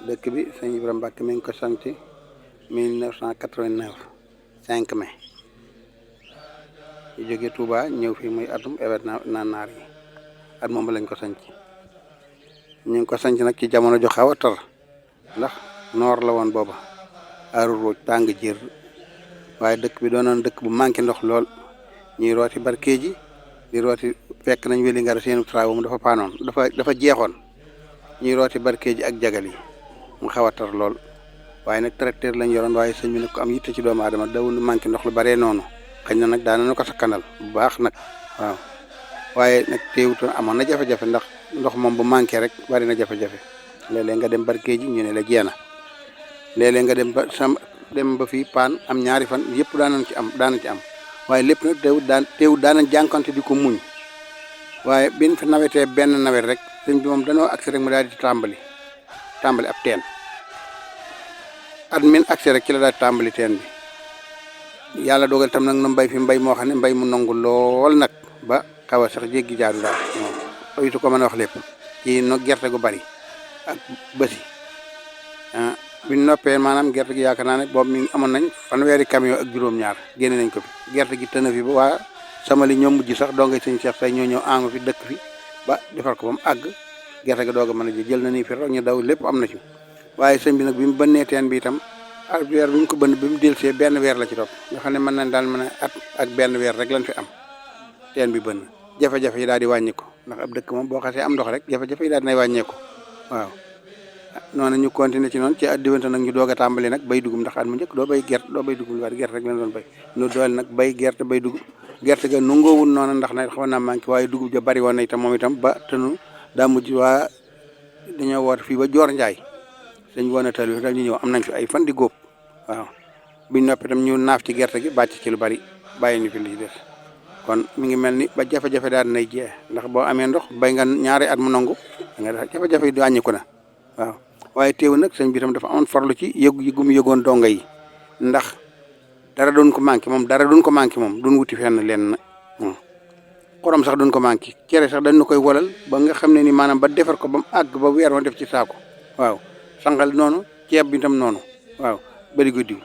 Speaker 3: dëkk bi sëñ Ibrahima Mbacke mi ngi ko sant 1989 5 mai ñu jógee Touba ñëw fii muy atum événement naar yi at moom lañ ko sanc ñu ngi ko sanc nag ci jamono ju xaw a tar ndax noor la woon booba aaru ruuj tàng jër waaye dëkk bi doonoon dëkk bu manqué ndox lool ñuy rooti barkeeji di rooti fekk nañ weli ngara seenu travaux mu dafa paanoon dafa jeexoon ñuy rooti barkeeji ak jagal yi mu xaw a tar lool waaye nag tracteur lañ yoroon waaye sëñ bi nag ko am yitte ci doomu aadama dawul manqué ndox lu baree noonu xëy na nag daana ko sakkanal bu baax nag waaw waaye nag teewutoon amoon na jafe-jafe ndax ndox moom bu manqué rek bari na jafe-jafe léeg-léeg nga dem barkeeji ñu ne la jeena léeg-léeg nga dem ba fii paan am ñaari fan yëpp daanañ ci am waaye lépp nag teewut daanañ jànkonte di ko muñ waaye biñ fi nawetee benn nawet rek sëñ bi moom danoo agsi rek mu daal di tàmbali ab teen at min agsi rek ci la daal di tàmbali teen bi yàlla dogal tam nag nu mbay fi mbay moo xam ne mbay mu nangu lool nag ba xaw a sax jéggi jaadu daal moom oytu ko mën a wax lépp ci no gerte gu bari ak bësi biñ noppee maanaam gerte gi yaakaar naa ne boobu mi amoon nañ fanweeri camion ak juróom-ñaar génne nañ ko fi gerte gi tëna fi ba waa samali ñoom mujj sax doo ngay sëñ Cheikh say ñoo ñëw anga fi dëkk fi ba defar ko ba mu àgg gerte gi doog a mën a jël na ni fi rek ñu daw lépp am na ci waaye sëñ bi nag bi mu bënnee teen bi itam ak weer bi mu ko bënn bi mu delsee benn weer la ci topp nga xam ne mën nañ daal mën a at ak benn weer rek lañ fi am teen bi bënn jafe-jafe yi daal di wàññi ko ndax ab dëkk moom boo xasee am ndox rek jafe-jafe yi daal dinay wàññeeku waaw noonu ñu continuer ci noonu ci at diwante nag ñu doog a tàmbali nag bay dugub ndax at mu njëkk doo bay gerte doo bay dugub lu bari gerte rek lañ doon bay ñu dool nag bay gerte bay dugub gerte ga nungoowul noonu ndax na xaw naa manqué waaye dugub ja bari woon na itam moom itam ba tënu daa mujj waa dañoo woote fii ba Joor Njaay dañ woon a tali dañu ñëw am nañ fi ay fan di góob waaw biñ noppi itam ñu naaf ci gerte gi bàcc ci lu bari bàyyi ñu fi li des kon mi ngi mel ni ba jafe-jafe daal dinay jeex ndax boo amee ndox bay nga ñaari at mu nangu nga def jafe-jafe yi wàññiku na waaw waaye teewu nag sëñ bi tam dafa amoon farlu ci yëgum yëgoon donga yi ndax dara doon ko manqué moom duñ wuti fenn leen na xorom sax duñ ko manqué cere sax dañ na koy wolal ba nga xam ne ni maanaam ba defar ko ba mu àgg ba weer woon def ci saako waaw sangal noonu ceeb bi tam noonu waaw bari ko diw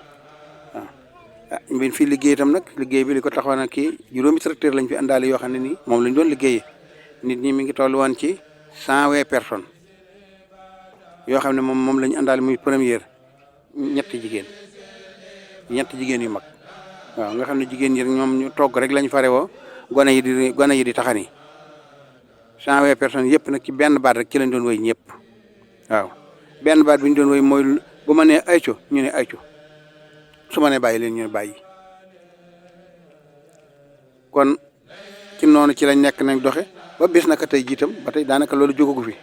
Speaker 3: waaw bin fii liggéey itam nag liggéey bi li ko taxaw nag kii juróomi tracteur lañ fi àndaale yoo xam ne nii moom lañ doon liggéeyee nit ñi mi ngi toll woon ci 120 personnes yoo xam ne moom la ñu àndaale muy première ñetti jigéen yu mag waaw nga xam ne jigéen ñi rek ñoom ñu togg rek lañ fare woo gone yi di taxani 120 personnes yëpp nag ci benn baat rek ci lañ doon woy ñëpp waaw benn baat bi ñu doon woy mooy bu ma nee ayco ñu ne ayco su ma nee bàyyi leen ñu ne bàyyi kon ci noonu ci lañ nekk nañ doxe ba bis naka tey jiitam ba tey daanaka loolu jógagu fi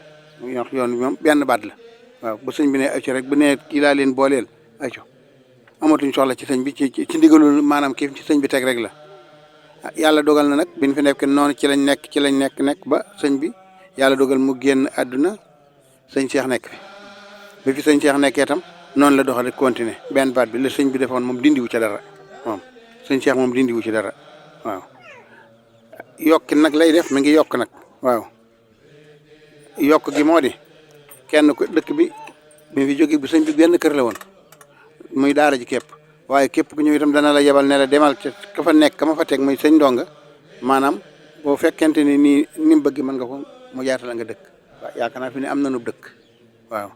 Speaker 3: yoon bi moom benn baat la waaw bu sëñ bi ne ayco rek bu nee kii laa leen booleel ayco amatuñ soxla ci sëñ bi ci ndigalul maanaam kii ci sëñ bi teg rek la yàlla dogal na nag bi ñu fi nekk noonu ci lañ nekk ba sëñ bi yàlla dogal mu génn àdduna sëñ Cheikh nekk fi bi fi sëñ Cheikh nekkee itam noonu la doxal rek continuer benn baat bi la sëñ bi defoon moom dindiwu ci dara moom sëñ Cheikh moom dindiwu ci dara waaw yokki nag lay def mi ngi yokk nag waaw yokk gi moo di kenn ko dëkk bi fi jóge bi sëñ bi benn kër la woon muy daara ji képp waaye képp ku ñëw itam dana la yebal ne la demal ca ka fa nekk ka ma fa teg muy sëñ ndonga maanaam boo fekkente ni nii ni mu bëgg mën nga ko mu yaatal nga dëkk waaw yaakaar naa fi ne am nañu dëkk waaw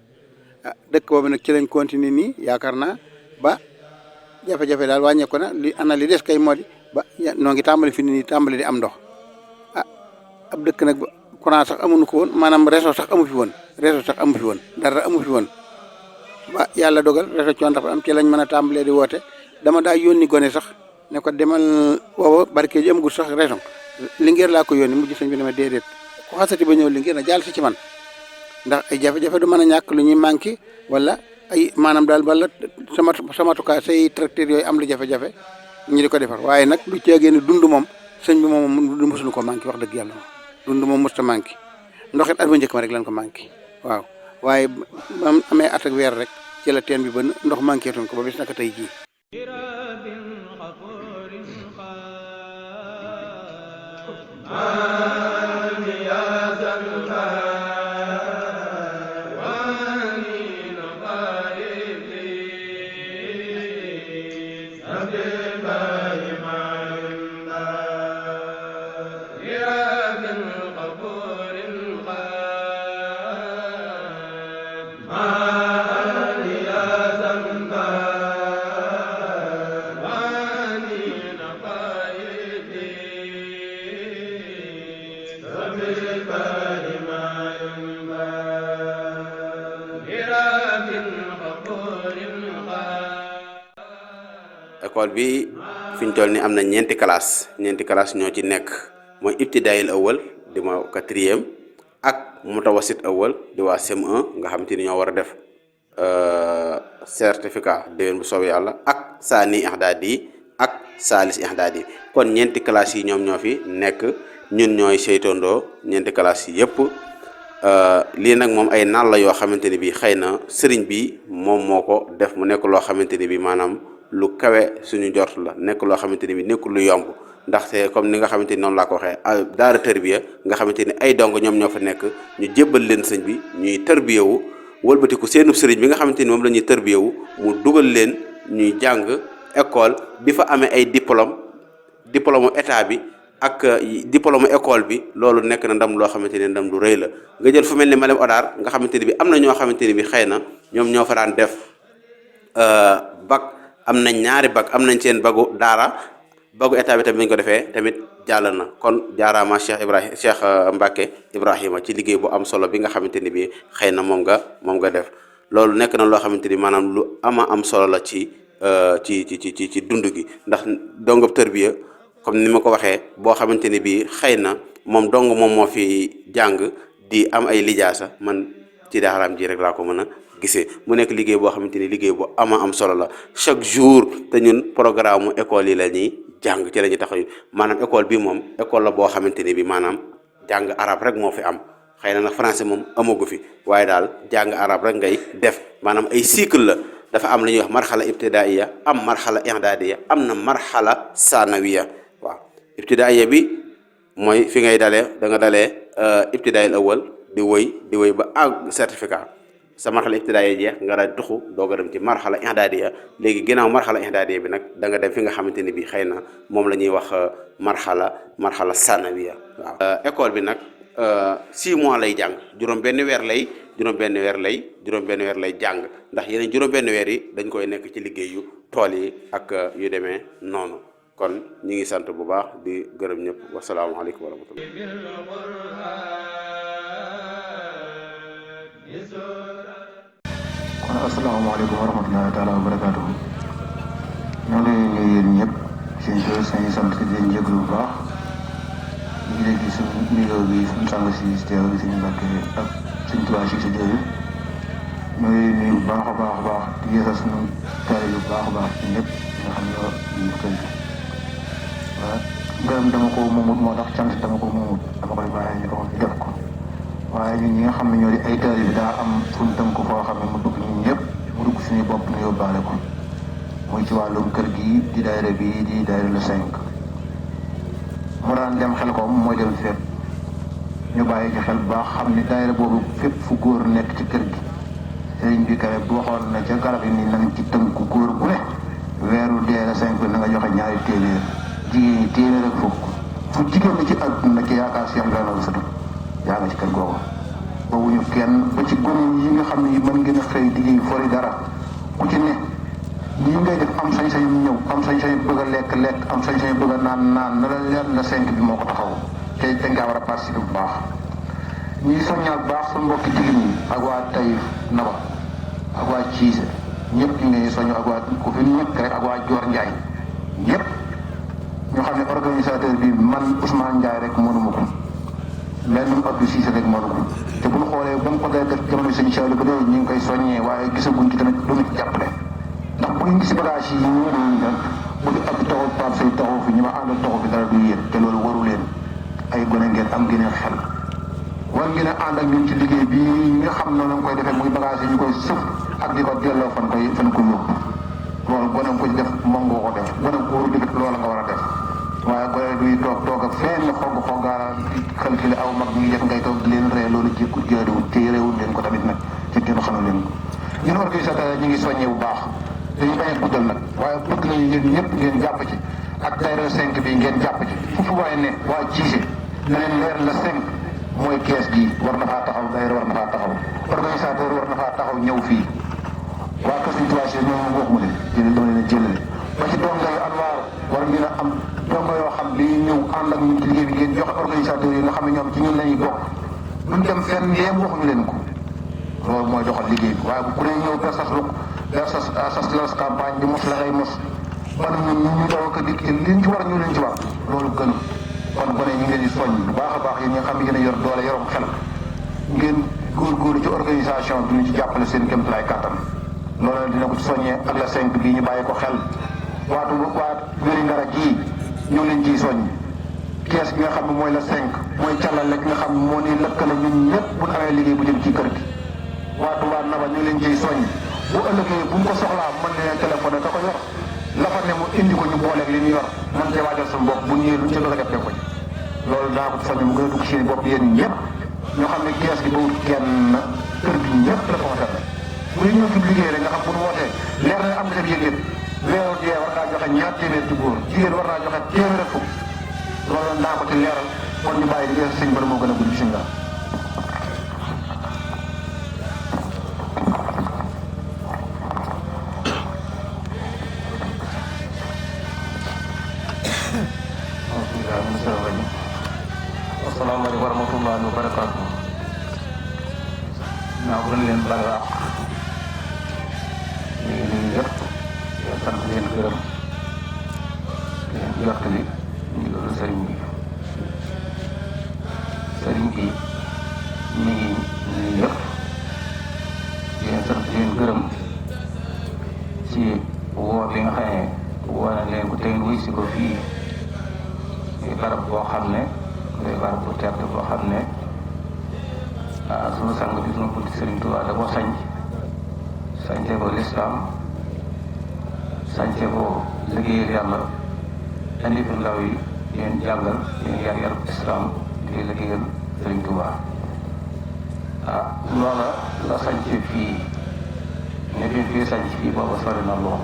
Speaker 3: dëkk boobu nag ci lañ continuer nii yaakaar naa ba jafe-jafe daal wàññeeku na li des kay moo di ba noo ngi tàmbali fi nii tàmbali di am ndox ab dëkk nag courant sax amuñu ko woon maanaam réseau sax amu fi woon dara amu fi woon ba yàlla dogal réseau coon dafa am ci lañ mën a tàmbalee di woote dama daa yónni gone sax ne ko demal booba barke ji amagul sax région Linguère laa ko yónni mujj sëñ bi ne ma déedéet ku xasati ba ñëw Linguère na jàll si ci man ndax ay jafe-jafe du mën a ñàkk lu ñuy manqué wala ay maanaam daal bala samatukaay say tracteur yooyu am lu jafe-jafe ñu di ko defar waaye nag lu ceegee ne dund moom sëñ bi moom mosuñu ko manqué wax dëgg yàlla moom dund moom mosuta manqué ndox it at ba njëkk ma rek lañ ko manqué waaw waaye ba mu amee at ak weer rek ci la teen bi ba ndox manqué toon ko ba bis naka tey jii
Speaker 8: école bi fi ñu toll ni am na ñeenti classe ñoo ci nekk mooy ibtidaayil awal di ma 4e ak mutawasit awal di waa CM1 nga xamante ni ñoo war a def certificat déwén bu soobee yàlla ak saani ihdaadi ak saalis ihdaadi kon ñeenti classe yi ñoom ñoo fi nekk ñun ñooy saytondoo ñeenti classe yi yëpp lii nag moom ay naal la yoo xamante ni bi xëy na sëriñ bi moom moo ko def mu nekk loo xamante ni bi maanaam lu kawe suñu jort la nekk loo xamante ni bi nekkul lu yomb ndaxte comme ni nga xamante ni noonu laa ko waxee daara tërbiya nga xamante ni ay dong ñoom ñoo fa nekk ñu jébbal leen sëñ bi ñuy tërbiyewu wëlbatiku seenu sëriñ bi nga xamante ni moom la ñuy tërbiyewu mu dugal leen ñuy jàng école di fa amee ay diplôme état bi ak diplôme école bi loolu nekk na ndam loo xamante ni ndam lu rëy la nga jël fu mel ni Malem Hodar nga xamante ni bi am na ñoo xamante ni bi xëy na ñoom ñoo fa daan def bac am nañ ñaari bac am nañ seen bagu daara bagu état bi tamit ñu ko defee tamit jàll na kon jaaraama Cheikh Mbacke Ibrahima ci liggéey bu am solo bi nga xamante ni bi xëy na moom nga def loolu nekk na loo xamante ni maanaam lu am solo la ci dund gi ndax dongab tërbiya comme ni ma ko waxee boo xamante ni bii xëy na moom dong moom moo fi jàng di am ay lijaasa man ci daaraam ji rek laa ko mën a gisee mu nekk liggéey boo xamante ni liggéey bu am solo la chaque jour te ñun programme mu école yi la ñuy jàng ci la ñuy taxaw maanaam école bi moom école la boo xamante ni bi maanaam jàng arab rek moo fi am xëy na nag français moom amagu fi waaye daal jàng arab rek ngay def maanaam ay cycle la dafa am la ñuy wax marxala ibtidaaiya am marxala i'daadiya am na marxala sanawiya waaw ibtidaaiya bi mooy fi ngay dalee da nga dalee ibtidaayil awal di wëy ba àgg certificat sa marxala ibtidaaiya jeex nga daal tuxu doog a dem ci marxala i'daadiya léegi ginnaaw marxala i'daadiya bi nag da nga dem fi nga xamante ni bi xëy na moom la ñuy wax marxala sanawiya waaw école bi nag 6 mois lay jàng juróom benn weer lay jàng ndax yeneen juróom benn weer yi dañ koy nekk ci liggéeyu tool yi ak yu demee noonu kon ñi ngi sant bu baax di gërëm ñëpp wasalaamaaleykum wa rahmatullah
Speaker 9: kon asalaamaaleykum wa rahmatullahi taala wa barakaatuhu ñoo ngi leen nuyu yéen ñëpp seen tur seen sant di leen jégalu bu baax ñu ngi leen di suñu nuyoo bi suñu sang si teew bi suñu Mbàkke ak suñu Tuubaa si jooju ñoo ngi leen nuyu bu baax a baax di yeesal suñu taalibe bu baax a baax ci ñëpp nga xam ñoo ñu kër gi waaw gërëm dama ko moomut moo tax cant dama ko moomut dama koy bàyyi ñu doon def ko waaye ñun ñi nga xam ne ñoo di ay taalibe bi daa am fu mu tënk foo xam ne mu dugg ñun ñëpp mu dugg suñuy bopp ñu yóbbaale ko muy ci wàllum kër gi di daayira bi di daayira le 5 mu daan dem xel koom mooy dem fépp ñu bàyyi ci xel bu baax xam ni daayira boobu fépp fu góor nekk ci kër gi sëriñ bi kare bu waxoon na ca garab yi ni nañ ci tënku góor bu ne weeru dee le 5 bi na nga joxe ñaari téeméer jigéen ñi téeméer ak fukk fu jigéen ñi ci àdduna ci yaakaar si am dana sa dëkk yaa nga ci kër googu boobu ñu kenn ba ci gone yi nga xam ne yi mën ngeen a xëy liggéey fori dara ku ci ne lii ngay def am sañ-sañ ñëw am sañ-sañ bëgg a lekk am sañ-sañ bëgg a naan na la leer la 5 bi moo ko taxaw te dañ kaa war a participer bu baax ñuy soññaat bu baax suñu mbokki jigéen ñi ak waa Taïf Naba ak waa Ciise ñëpp ñu ngi soññ ak waa ku fi nekk rek ak waa Joor Njaay ñëpp ñoo xam ne organisateur bi man Ousmane Ndiaye rek mënuma ko mel ni Abdou Cissé rek moo dugg te bu ñu xoolee ba mu ko dee def jamono sëñ Saliou ba léegi ñu ngi koy soññee waaye gisaguñ ci tamit lu ñu ci jàppale ndax bu ñu gis bagage yi ñu doon def bu di Abdou taxaw Pape Seye taxaw fi ñu ma àndal taxaw fi dara du yéen te loolu waru leen ay gone ngeen am ngeen xel war ngeen a ànd ak ñun ci liggéey bi nga xam noonu lañ koy defee muy bagage yi ñu koy sëf ak di ko delloo fan ko yóbbu loolu gone ko ci def moom nga ko def gone ko waru def loola nga war a def waaye gone duy toog ak fenn xoggaara calculé aw mag ñuy def ngay toog di leen ree loolu jékkut jaadiwul te réewul leen ko tamit nag ci gën xamal leen ko ñun organisateur ñu ngi soññee bu baax dañu bañ a guddal nag waaye bëgg nañu yéen ñëpp ngeen jàpp ci ak daayira 5 bi ngeen jàpp ci fu waaye ne waa jiise na leen leer la 5 mooy kees gi war na faa taxaw daayira war na faa taxaw organisateur war na faa taxaw ñëw fii waa kër Sëñ Tuubaa ñoom wax mu leen dina dama leen a jëlale ba ci donga yu anwaar war ngeen a am donga yoo xam li ñëw ànd ak ñun ci liggéey bi ngeen joxe organisateur yi nga xam ne ñoom ci ñun lañuy bokk duñ dem fenn léem waxuñu leen ko loolu mooy doxal liggéey bi waaye bu ku ne ñëw persas lu persas las campagne bi mos la ngay mos man ñun ñu daw ko dikk liñ ci war ñu leen ci war loolu gënu kon gone ñu ngi leen di soññ bu baax a baax yéen ñi nga xam ne yéen a yor doole yorum xel ngeen góorgóorlu ci organisation bi ñu ci jàppale seen kéemtalaay kàttan loolu nag dina ko ci soññee ak la 5 bii ñu bàyyi ko xel waatu wéri ngara jii ñu leen ciy soññ kees bi nga xam ne mooy la 5 mooy càllal rek nga xam ne moo ni lëkkale ñun ñëpp bu ñu amee liggéey bu jëm ci kër gi waatu waa naba ñu leen ciy soññ bu ëllëgee bu ñu ko soxlaa mën na leen téléphoné te ko yor la fa ne mu indi ko ñu booleeg li ñu yor man cee waajal suñu bopp bu ñëwee luñ ca bëgg a def ko ci loolu daa ko ci soññ mu gën a dugg seen bopp yéen ñëpp ñoo xam ne kees gi bawut kenn kër gi ñëpp la concerné bu ñu ñëw ci liggéey rek nga xam bu ñu wootee leer na am nga seen yëg-yëg weeru dee war naa joxe ñaar téeméer ci góor jigéen war naa joxe téeméer ak fukk loolu daa ko ci leeral kon ñu bàyyi di sëñ bari moo gën a gudd bismillah
Speaker 1: asalaamaaleykum wa rahmatullahi wa barakaatu. naa ko leen baal àq ñu ngi nuyu ñëpp di sant leen gërëm di leen jottali ñu loolu sëriñ bi mi ngi nuyu ñëpp di leen sant di leen gërëm ci woo bi nga xam ne woo na leen ko tey wuy si ko fii muy barab boo xam ne day barab bu tedd boo xam ne sunu sang bi sunu bunti Sëriñ Tuubaa da ko sañce ko lislaam sañce ko liggéeyal yàlla indi fi ndaw yi yéen jàngal yéen yar yarub islaam di liggéeyal Sëriñ Tuubaa loola la sañce fii ne bi fii sañc fii booba sori na lool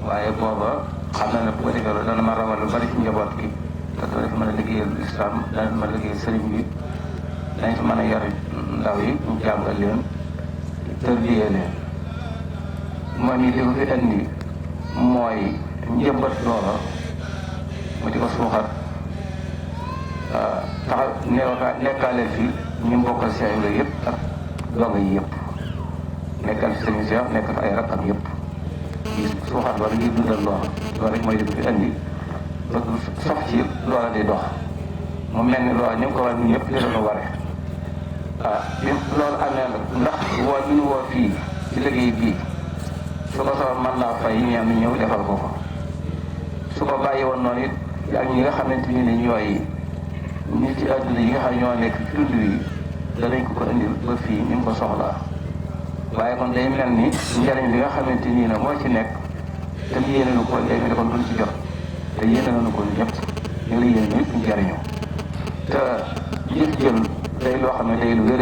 Speaker 1: waaye booba xam na ne bu ko defee loolu dana ma rawal lu bari ci njaboot gi te dana fi mën a liggéeyal islam dana fi mën a liggéeyal sëriñ bi dañ fi mën a yar ndaw yi ñu jàngal leen tërbiyee leen man yi li ko fi indi mooy njëmbat loola mu di ko suuxat tax nekkaaleel fi ñu mbokkal si ay yëpp ak donga yi yëpp nekkal fi sëriñ Cheikh nekk fi ay rakkam yëpp yi suuxat loolu ngir dundal loola loolu rek mooy li ko fi indi bëgg sof ci loola di dox mu mel ni loola ñu ngi ko war ñun ñëpp li doon ware bi loolu amee nag ndax woo bi ñu woo fii ci liggéey bii su ko soxla mën naa fay ñenn ñëw defal ko ko su ko bàyyi woon noonu it ak ñi nga xamante ni ñooy ñi ci àdduna yi nga xam ñoo nekk ci dund yi danañ ko indil ba fii ni mu ko soxlaa waaye kon day mel ni njariñ li nga xamante nii na moo ci nekk te yéene nu ko day mel ni kon duñ ci jot te yéene nañu ko ñëpp ñu ngi yéen ñëpp ñu jariñoo te jëf jël day loo xam ne day lu wér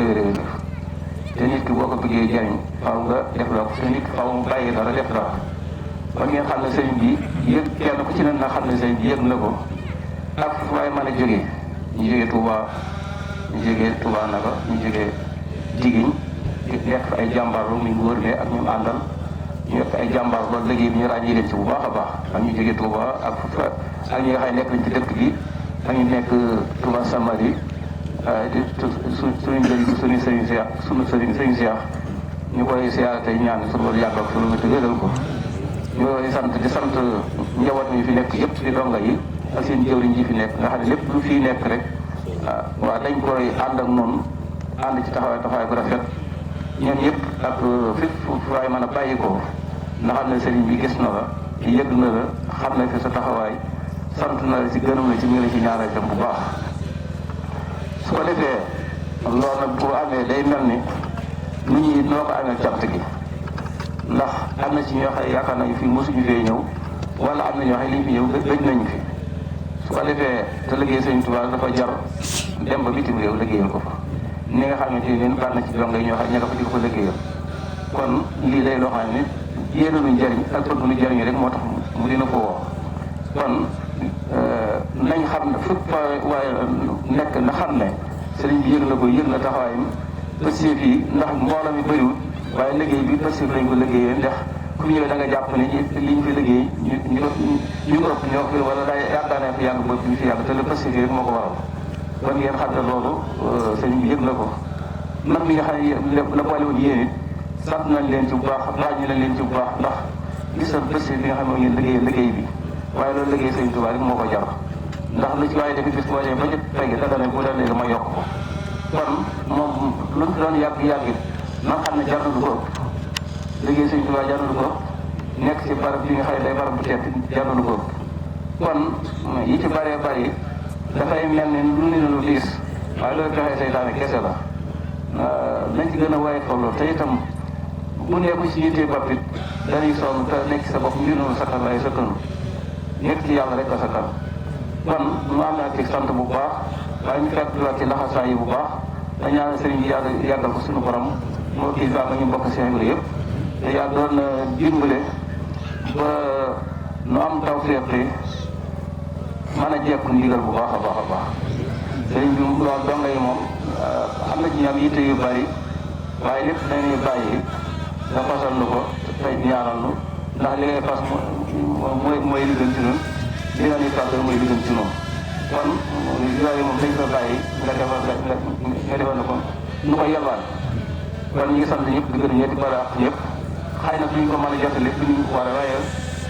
Speaker 1: te nit ki boo ko bëggee jariñ faaw nga def la ko te nit faaw mu bàyyi dara def la ko kon ngeen xam ne sëriñ bi yëg kenn ku ci ne na xam ne sëriñ bi yëg na ko ak fu waay mën a jógee ñu jógee Touba ñu jógee Touba naka ñu jógee Jigéen nekk fa ay jàmbaar lu muy góor ne ak ñoom àndal ñu nekk ay jàmbaar loolu liggéey bi ñu ràññee leen ci bu baax a baax ak ñu jógee Touba ak ñi nga xam ne nekk nañ ci dëkk bi ak ñu nekk Touba Samari di suñu njëriñ suñu sëriñ Seex suñu sëriñ Seex ñu koy siyaare tey ñaan suñu wàllu yàgg ak suñu wétu wéral ko ñu koy sant di sant njaboot mi fi nekk yëpp di donga yi ak seen jëwriñ ji fi nekk nga xam ne lépp lu fii nekk rek
Speaker 9: waaw dañ koy ànd ak noonu ànd ci taxawaay bu rafet ñun ñëpp ak fépp fu waay mën a bàyyi ko nga xam ne sëriñ bi gis na la yëg na la xam na fi sa taxawaay sant na la ci gërëm la ci mi ngi la ci ñaanal itam bu baax su ko defee loolu nag bu amee day mel ni nit ñi noo ko amee cant gi ndax am na ci ñoo xam ne yaakaar nañu fi mosuñu fee ñëw wala am na ñoo xam ne li ñu fi ñëw gëj nañu fi su ko defee te liggéey Sëriñ Tuubaa dafa jar dem ba bitim réew liggéeyal ko fa ni nga xamante ne leen bànn ci donga yi ñoo xam ña nga fa di ko fa liggéeyal kon lii day loo xam ne yéen lu njëriñ ak bëgg lu njëriñ rek moo tax mu dina ko woo kon nañ xam ne fépp waaye nekk na xam ne sëriñ bi yëg na ko yëg na taxawaayam pëstéef yi ndax mbooloo mi bëriwul waaye liggéey bi pëstéef lañ ko liggéeyee ndax ku ñëwee da nga jàpp ne li ñu fi liggéey ñu ëpp ñoo fi wala daa yaakaar naa fi yàgg ba ñu fi yàgg te le pëstéef yi rek moo ko waral kon ngeen xam ne loolu sëriñ bi yëg na ko man mi nga xam ne la boole woon yéen it sant nañ leen ci bu baax ràññi nañ leen ci bu baax ndax gis nañ pëstéef bi nga xam ne ngeen liggéey bi waaye loolu liggéey Sëriñ Tuubaa rek moo ko jar ndax lu ci waaye tamit bis boo dee ba ci tege daga ne bu la léegi ma yokk ko kon moom lu mu doon yàgg na xam ne jar na lu ko ëpp liggéey Sëriñ Tuubaa jar na lu ko ëpp nekk ci barab bi nga xam ne day barab bu tedd jar na lu ko ëpp kon yi ci bëree bëri dafay mel ne lu ne lu diis waaye loolu pexe seytaane kese la nañ ci gën a waaye tolloo te itam bu nekku ci yittee bopp it dañuy sonn te nekk sa bopp mbir noonu sakkan waaye sakkanu nekk ci yàlla rek a sakkan kon mu am naa ci sant bu baax waaye ñu fekk diwaat ci laxasaay yi bu baax te ñaanal sëriñ bi yàggal ko suñu borom moo kii baax nga ñu bokk seen yëpp te yàlla doon na dimbale ba nu am tawfeex yi mën a jekku ndigal bu baax a baax a baax sëriñ bi loolu donga yi moom xam na ci ñoom yitte yu bari waaye lépp dañuy bàyyi nga fasal nu ko tey ñaanal nu ndax li ngay fas mooy li gën ci ñun li nga ñuy fàttali mooy li gën ci ñun kon yooyu moom dañ ko bàyyi nga defal na ko nu ko yelwaan kon ñu ngi sant ñëpp di gërëm ñëpp bala ak ñëpp xëy na duñ ko mën a jot lépp ñu war a waaye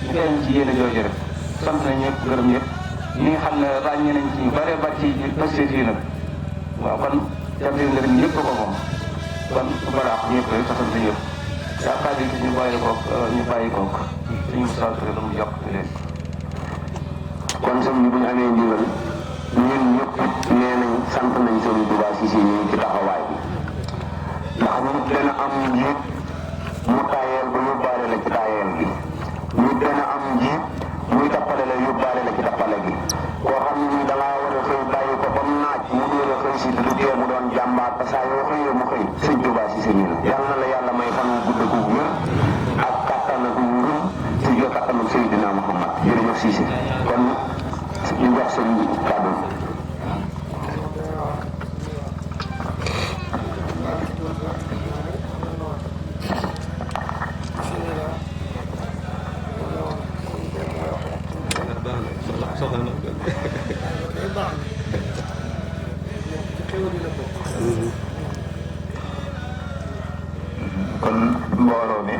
Speaker 9: ñu teeñ ci yéene jooju rek sant nañ ñëpp gërëm ñëpp ñi nga xam ne ràññee nañ ci ñu bëree bari ci pëstéef yi nag waaw kon jant yi ngërëm ñëpp ko moom kon bala ak ñëpp rek sant ñëpp yaakaar yi ñu bàyyi kook suñu santre la mu jox leen
Speaker 10: kon sëñ bi bu ñu amee ndigal ñun ñëpp nee nañ sant nañ Sëriñ Tuubaa si ñu ci taxawaay bi ndax nit dana am njiit mu taayeel ba yóbbaale la ci taayeel gi nit dana am njiit muy tappale la yóbbaale la ci tappale gi koo xam ne ni dangaa war a xëy bàyyi ko ba mu naaj mu dóor a xëy si du tee mu doon jàmbaar te saa yoo xëyee mu xëy Sëriñ Tuubaa si sëñ la yàlla na la yàlla may fan wu gudd ko wér ak kattan ak wér ci jo kattanu Seydina Muhammad jërëjëf Cissé kon ñu jox seen kàddu kon mbooloo mi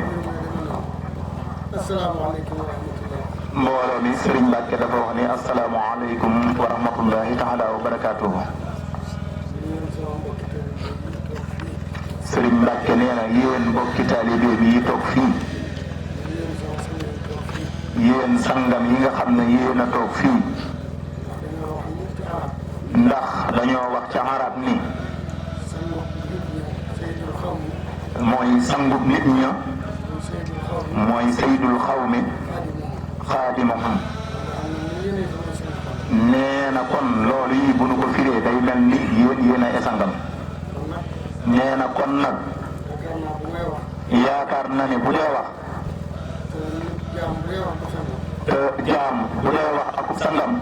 Speaker 3: asalaamaaleykum wa rahmatulah.
Speaker 10: mbooloo mi Serigne Mbacke dafa wax ni asalaamaaleykum wa rahmatullahi taala wa barakaatuhu. Serigne Mbacke nee na yéen mbokki taalibe yi toog fii yéen sangam yi nga xam ne yéen a toog fii ndax dañoo wax ca arab ni mooy sangub nit ña mooy saydul xawmi xaadimuhum nee na kon loolu yi bu nu ko firee day mel ni yéen a sangam nee na kon nag yaakaar na ne bu dee wax te jaam bu dee wax ak sangam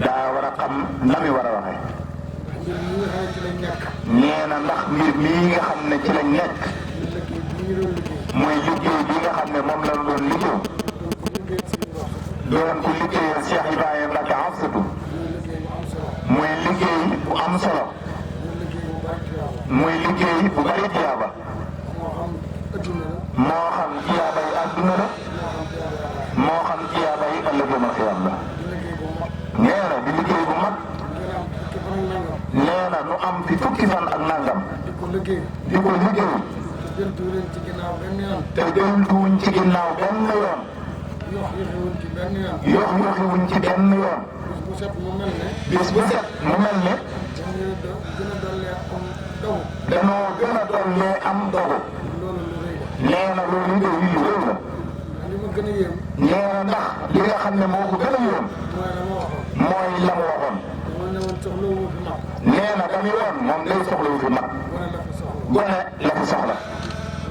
Speaker 10: daa war a xam na mi war a waxee nee na ndax mbir mii nga xam ne ci lañ nekk mooy liggéey bi nga xam ne moom la doon liggéey doon ko liggéeyal Cheikh Ibrahima Mbacke Afsatu mooy liggéey bu am solo mooy liggéey bu bari tiyaaba moo xam tiyaaba yi àdduna la moo xam tiyaaba yi ëllëg yawmal xiyaam la nee na di liggéey bu mag am fi fukki fan ak nangam
Speaker 3: di ko liggéey
Speaker 10: di ko liggéey
Speaker 3: te deltuwuñ ci ginnaaw benn yoon
Speaker 10: te deltuwuñ ci ginnaaw benn yoon
Speaker 3: yoxiwuñ ci benn yoon
Speaker 10: yoxiwuñ ci benn yoon
Speaker 3: bis bu set mu mel ne
Speaker 10: bis bu set mu mel ne
Speaker 3: dañuy gën a dollee am dogu
Speaker 10: danoo gën a dollee am dogu
Speaker 3: loolu lu rëy la
Speaker 10: nee na loolu de lii réew la
Speaker 3: li ma gën a yéem
Speaker 10: nee na ndax li nga xam ne moo ko gën a yéem
Speaker 3: mooy la ma waxoon
Speaker 10: mooy la mu waxoon
Speaker 3: dama ne woon soxlawu fi mag
Speaker 10: nee na dañuy woon moom day soxla wu fi mag
Speaker 3: gone la fi soxla
Speaker 10: gone la fi soxla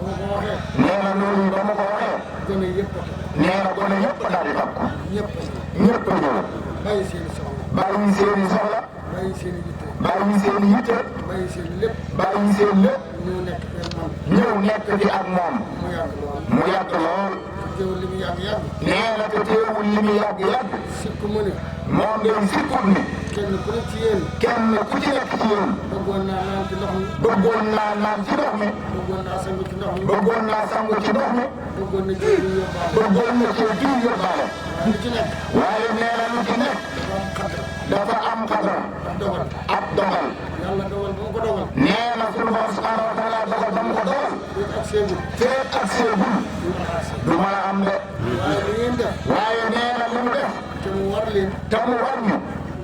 Speaker 3: boo ko waxee
Speaker 10: nee na loolu yi ba ma ko waxee
Speaker 3: gone yëpp a
Speaker 10: nee na gone yëpp daal di takku
Speaker 3: ñëpp
Speaker 10: ñëpp a ñëw
Speaker 3: bàyyi seeni soxla
Speaker 10: bàyyi seeni soxla
Speaker 3: bàyyi seeni yitte
Speaker 10: bàyyi seeni yitte
Speaker 3: bàyyi seeni lépp
Speaker 10: bàyyi seen lépp
Speaker 3: ñu nekk fee man
Speaker 10: ñëw nekk fi ak moom
Speaker 3: mu yàgg lool
Speaker 10: mu yàgg lool
Speaker 3: teewul li mu yàgg
Speaker 10: nee na te teewul li mu yàgg
Speaker 3: sikku mu ne
Speaker 10: moom day sikkut ni
Speaker 3: kenn ku ne ci yéen
Speaker 10: kenn ku ci nekk ci yéen
Speaker 3: bëggoon naa naan ci ndox mi
Speaker 10: bëggoon naa naan ci ndox mi
Speaker 3: bëggoon naa sangu ci ndox mi
Speaker 10: bëggoon naa sangu ci ndox mi
Speaker 3: bëggoon na ci lu yóbbaale
Speaker 10: bëggoon na ci jiw yóbbaale
Speaker 3: waaye lu ci nekk
Speaker 10: waaye nee na lu ci nekk dafa am xadar
Speaker 3: dogal
Speaker 10: ab dogal
Speaker 3: yàlla dogal ba mu ko dogal
Speaker 10: nee na sunu borom subhanahu wa taala dogal ba mu ko dogal
Speaker 3: féet ak seegul
Speaker 10: feet ak seegul du mën a am de
Speaker 3: waaye li ngeen def
Speaker 10: waaye nee na li mu def
Speaker 3: te mu war leen
Speaker 10: te mu war ñu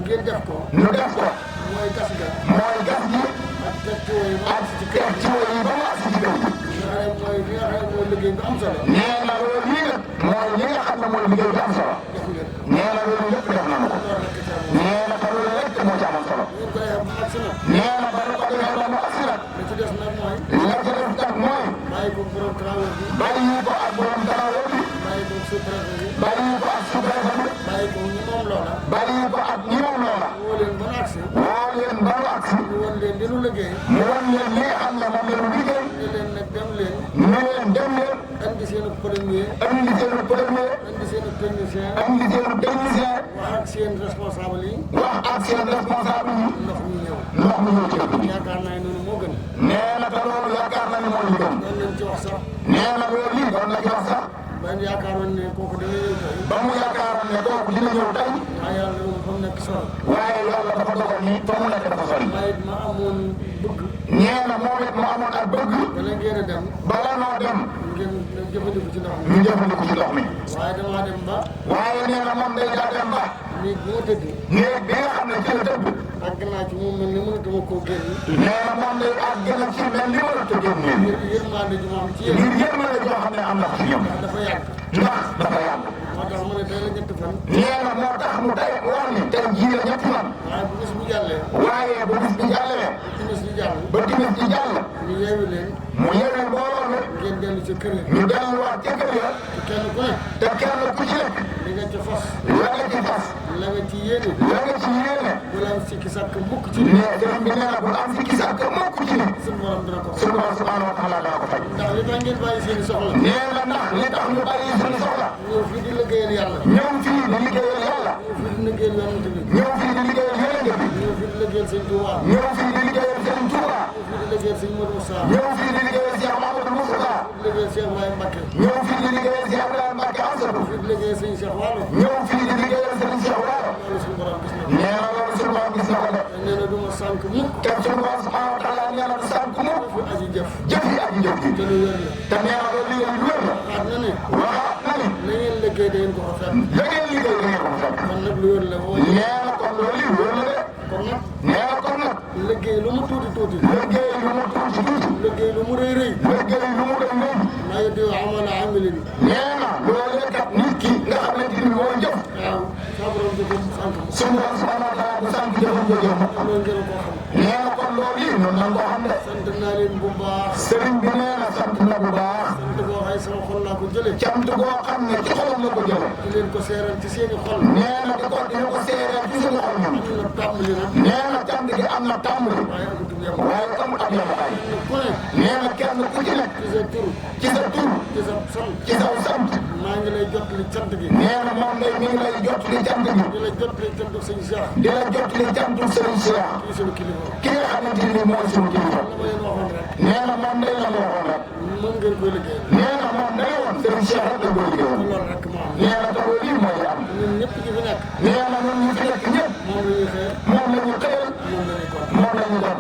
Speaker 3: ngeen def ko
Speaker 10: nu def ko
Speaker 3: mooy gas ga
Speaker 10: mooy gas gi
Speaker 3: ak teg ci woy ba
Speaker 10: ak teg ci woy yi ba mu agsi ci kër gi
Speaker 3: mooy li nga xam ne mooy liggéey bu am solo
Speaker 10: nee na loolu lii nag mooy li nga xam ne mooy liggéey bu am solo
Speaker 3: def ngeen
Speaker 10: nee na loolu lépp def nañu ko nee na te loolu lépp moo ci amoon solo
Speaker 3: ngeen koy am ak si nag
Speaker 10: nee na ba nu ko defee ba mu agsi nag
Speaker 3: li ci des nag mooy
Speaker 10: la ci def nag mooy
Speaker 3: bàyyi ko borom travaux bi
Speaker 10: bàyyi ko ak borom tarawoo bi
Speaker 3: bàyyi ko sous-préfet bi
Speaker 10: bàyyi ko ak sous-préfet bi
Speaker 3: bàyyi ko ñi moom loola
Speaker 10: bàyyi ko ak ñi moom loola
Speaker 3: woo leen ba mu agsi
Speaker 10: woo leen ba mu agsi
Speaker 3: ñu won leen li nu liggéey
Speaker 10: mu won leen li nga xam ne moom la ñu liggéey
Speaker 3: ne leen nag dem leen
Speaker 10: ne leen dem leen
Speaker 3: andi seen premier
Speaker 10: andi seen premier
Speaker 3: andi seen technicien
Speaker 10: andi seen technicien
Speaker 3: wax ak seen responsable yi
Speaker 10: wax ak seen responsable yi
Speaker 3: ndox mi ñëw
Speaker 10: ndox mi ñëw ci dëkk bi
Speaker 3: yaakaar naa ne noonu moo gën
Speaker 10: nee na te loolu yaakaar na ni mooy li gën
Speaker 3: doon leen ci wax sax
Speaker 10: nee na loolu lii doon na ci wax sax
Speaker 3: man yaakaaroon ne kooku dana ñëw tey
Speaker 10: ba mu yaakaaroon ne kooku dina ñëw tey
Speaker 3: waaye yàlla moom fa mu nekk solo
Speaker 10: waaye loolu la dafa dogal ni fa mu nekk dafa sori
Speaker 3: waaye it ma amoon bëgg
Speaker 10: nee na moom it mu amoon ak bëgg
Speaker 3: bala ngeen a dem
Speaker 10: bala noo dem
Speaker 3: ngeen jëfandiku ci ndox mi
Speaker 10: ñu jëfandiku ci ndox mi
Speaker 3: waaye damaa dem ba
Speaker 10: waaye nee na moom day daa dem ba
Speaker 3: néeg bi ma tëdd
Speaker 10: néeg bi nga xam ne ci la tëdd
Speaker 3: àgg naa ci moom mel ni mënatuma koo génn
Speaker 10: nee na moom day àgg na ci mel ni mën a tëjee néeg
Speaker 3: ngir yërmande ji ma am ci yéen
Speaker 10: ngir yërmande joo xam ne am na ko ci ñoom
Speaker 3: dafa yàgg
Speaker 10: ndax dafa yàgg
Speaker 3: moo tax mu ne tey la ñetti fan
Speaker 10: nee na moo tax mu tey wax ni tey jii la ñetti fan
Speaker 3: waaye bu bis bu jàllee
Speaker 10: waaye bu bis bi jàllee
Speaker 3: timis bi jàll
Speaker 10: ba timis ji jàll
Speaker 3: ñu yeewi leen
Speaker 10: mu yewee mbooloo mi
Speaker 3: ngeen dellu ca kër yi
Speaker 10: ñu delluwaat ca kër ya
Speaker 3: te kenn ku ne
Speaker 10: te kenn ku ci nekk
Speaker 3: li nga ca fas
Speaker 10: la nga ci fas
Speaker 3: la nga ci yéene
Speaker 10: la nga ci yéene
Speaker 3: bu la am sikki sàkk mukk ci
Speaker 10: ne sëriñ bi nee na bu am sikki sàkk mukk ci ni
Speaker 3: suñu borom dina ko
Speaker 10: suñu borom subhanahu wa taala dana ko faj
Speaker 3: ndax li tax ngeen bàyyi seen i soxla
Speaker 10: nee na ndax li tax ñu bàyyi suñu soxla
Speaker 3: ñëw fii di liggéeyal yàlla
Speaker 10: ñëw fii di liggéeyal yàlla
Speaker 3: ñëw fii di liggéeyal yonent bi
Speaker 10: ñëw fii di liggéeyal yonent bi
Speaker 3: ñëw fii di liggéeyal sëñ Tuubaa
Speaker 10: ñëw fii di liggéeyal sëriñ Tuuba
Speaker 3: ñëw fii di liggéeyal sëñ Modou Moussa
Speaker 10: ñëw fii di liggéeyal Cheikh Mamadou Moustapha
Speaker 3: di liggéeyal Cheikh Ibrahima Mbacké
Speaker 10: ñëw fii di liggéeyal Cheikh Ibrahima Mbacké Amsatou
Speaker 3: fii di liggéeyal sëñ Cheikh Wallo
Speaker 10: ñëw fii di liggéeyal sëriñ Cheikh Waalo
Speaker 3: loolu suñu borom gis na
Speaker 10: nee na loolu suñu borom gis na ko de
Speaker 3: nee na du ma sànk mukk
Speaker 10: te suñu borom subhanahu wa taala nee na du sànk mukk
Speaker 3: fi aji jëf
Speaker 10: jëf yi aji jëf ji
Speaker 3: te lu wér la
Speaker 10: te nee na loolu liggéey lu wér la
Speaker 3: waxaat na ne
Speaker 10: waxaat na ni
Speaker 3: la ngeen liggéey da ngeen ko fa fekk
Speaker 10: la ngeen liggéey da ngeen ko fa fekk
Speaker 3: kon nag lu wér la mooy
Speaker 10: nee na kon loolu li wér la de
Speaker 3: kon nag
Speaker 10: nee na kon nag
Speaker 3: liggéey lu mu tuuti tuuti
Speaker 10: liggéey lu mu tuuti tuuti
Speaker 3: liggéey lu mu rëy rëy
Speaker 10: liggéey lu mu rëy rëy
Speaker 3: laa yuddi'u amala amilin
Speaker 10: nee na loolee kat nit ki nga xamante ni mooy jëf
Speaker 3: waaw sa borom du ko sànk
Speaker 10: suñu borom subhanahu wa taala bu sant jëfam ko jëf
Speaker 3: loolu ngeen ko xam
Speaker 10: nee na kon loolu yi noonu nan koo xam de
Speaker 3: sant naa leen bu baax
Speaker 10: sëriñ bi nee na sant na bu baax
Speaker 3: sant boo xay sama xol laa ko jëlee
Speaker 10: cant goo xam ne ci xolam la ko jële
Speaker 3: di leen ko seeral ci seeni xol
Speaker 10: nee na di ko dina ko seereel ci suñu xol ñun
Speaker 3: am na tàmbali nag
Speaker 10: nee na cant gi am na tàmbali
Speaker 3: waaye amatul yem
Speaker 10: waaye amul ab yamukaay
Speaker 3: ku ne
Speaker 10: nee na kenn ku ci nekk
Speaker 3: ci sa tur
Speaker 10: ci sa tur
Speaker 3: ci sa sant
Speaker 10: ci saw sant
Speaker 3: maa ngi lay jot li cant gi
Speaker 10: nee na moom day mi ngi lay jot li cant gi
Speaker 3: di la jot li cant sëñ Cheikh
Speaker 10: di la jot li cantu sëriñ Cheikh
Speaker 3: kii sunu kilifa
Speaker 10: ki nga xamante ni mooy suñu kilifa
Speaker 3: la ma leen waxoon rek
Speaker 10: nee na moom day la mu waxoon rek
Speaker 3: mën ngeen koy liggéey
Speaker 10: nee na moom day woon sëriñ Cheikh rek la koy liggéeyal
Speaker 3: loolu rek moo am
Speaker 10: nee na te loolu lii mooy li am
Speaker 3: ñun ñëpp ñi fi nekk
Speaker 10: nee na ñun ñu fi nekk ñëpp
Speaker 3: moom la ñuy xeer
Speaker 10: moom la ñu xëyal
Speaker 3: moom la ñuy kon
Speaker 10: moom la ñu doon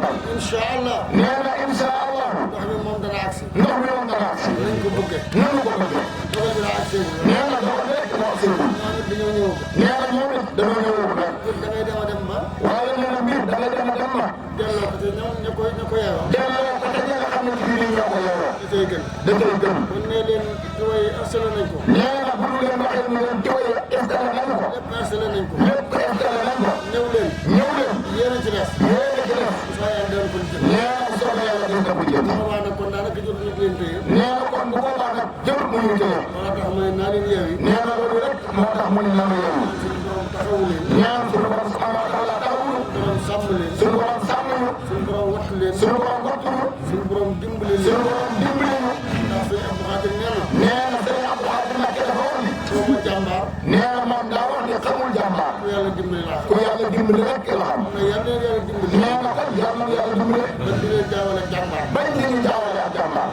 Speaker 3: allah.
Speaker 10: nee na incha allah.
Speaker 3: ndox mi moom dana agsi.
Speaker 10: ndox mi moom dana agsi.
Speaker 3: nañ ko bëggee.
Speaker 10: noonu ko bëggee.
Speaker 3: dogal bi daa agsi.
Speaker 10: nee na dogal rek moo agsi.
Speaker 3: ñoom it dañoo ñëw.
Speaker 10: nee na ñoom it dañoo ñëw rek.
Speaker 3: da ngay dem a dem ba.
Speaker 10: waaye nee na mbir da ngay dem a dem ba.
Speaker 3: delloo ko te ñoom ña ko yeewoo.
Speaker 10: delloo ko te ña nga xam ne ci biir ñoo ko yeewoo.
Speaker 3: da cay gën.
Speaker 10: da cay gën.
Speaker 3: kon nee leen tuwa yi installé nañ ko.
Speaker 10: nee na bu ñu leen waxee ne leen tuwa yi installé nañ ko.
Speaker 3: lépp installé nañ ko.
Speaker 10: lépp installé nañ ko.
Speaker 3: ñëw leen.
Speaker 10: ñëw leen.
Speaker 3: yéen a ci des.
Speaker 10: yéen a ci des.
Speaker 3: saa yaa doon ko jël.
Speaker 10: nee na bu soobee yàlla dina ko jël.
Speaker 3: boobaa nag kon daanaka jot ñu leen téye.
Speaker 10: nee na kon bu boobaa nag jërut mu ñu téye.
Speaker 3: moo tax ma ne naa leen yeewi.
Speaker 10: nee na loolu rek moo tax mu ne nanu yeewi.
Speaker 3: suñu borom taxawu leen.
Speaker 10: ñaan suñu borom subhanahu wa taala taxawu ñu.
Speaker 3: borom sàmm leen.
Speaker 10: suñu borom sàmm ñu.
Speaker 3: suñu borom wattu leen.
Speaker 10: suñu borom wattu ñu.
Speaker 3: suñu borom dimbali leen.
Speaker 10: suñu borom dimbali ñu.
Speaker 3: ndax sëñ Abdou Khadir nee na.
Speaker 10: nee na sëñ Abdou Khadir Mbacké dafa wax ni.
Speaker 3: soo ma jàmbaar.
Speaker 10: nee na moom daa wax ni xamul jàmbaar.
Speaker 3: ku yàlla dimbali laa.
Speaker 10: ku yàlla dimbali rek la xam.
Speaker 3: kon yàlla na yàlla dimbali.
Speaker 10: nee na kon yàlla na yàlla dimbali.
Speaker 3: ba di leen jaawale jàmbaar.
Speaker 10: bañ di ñu jaawale ak jàmbaar.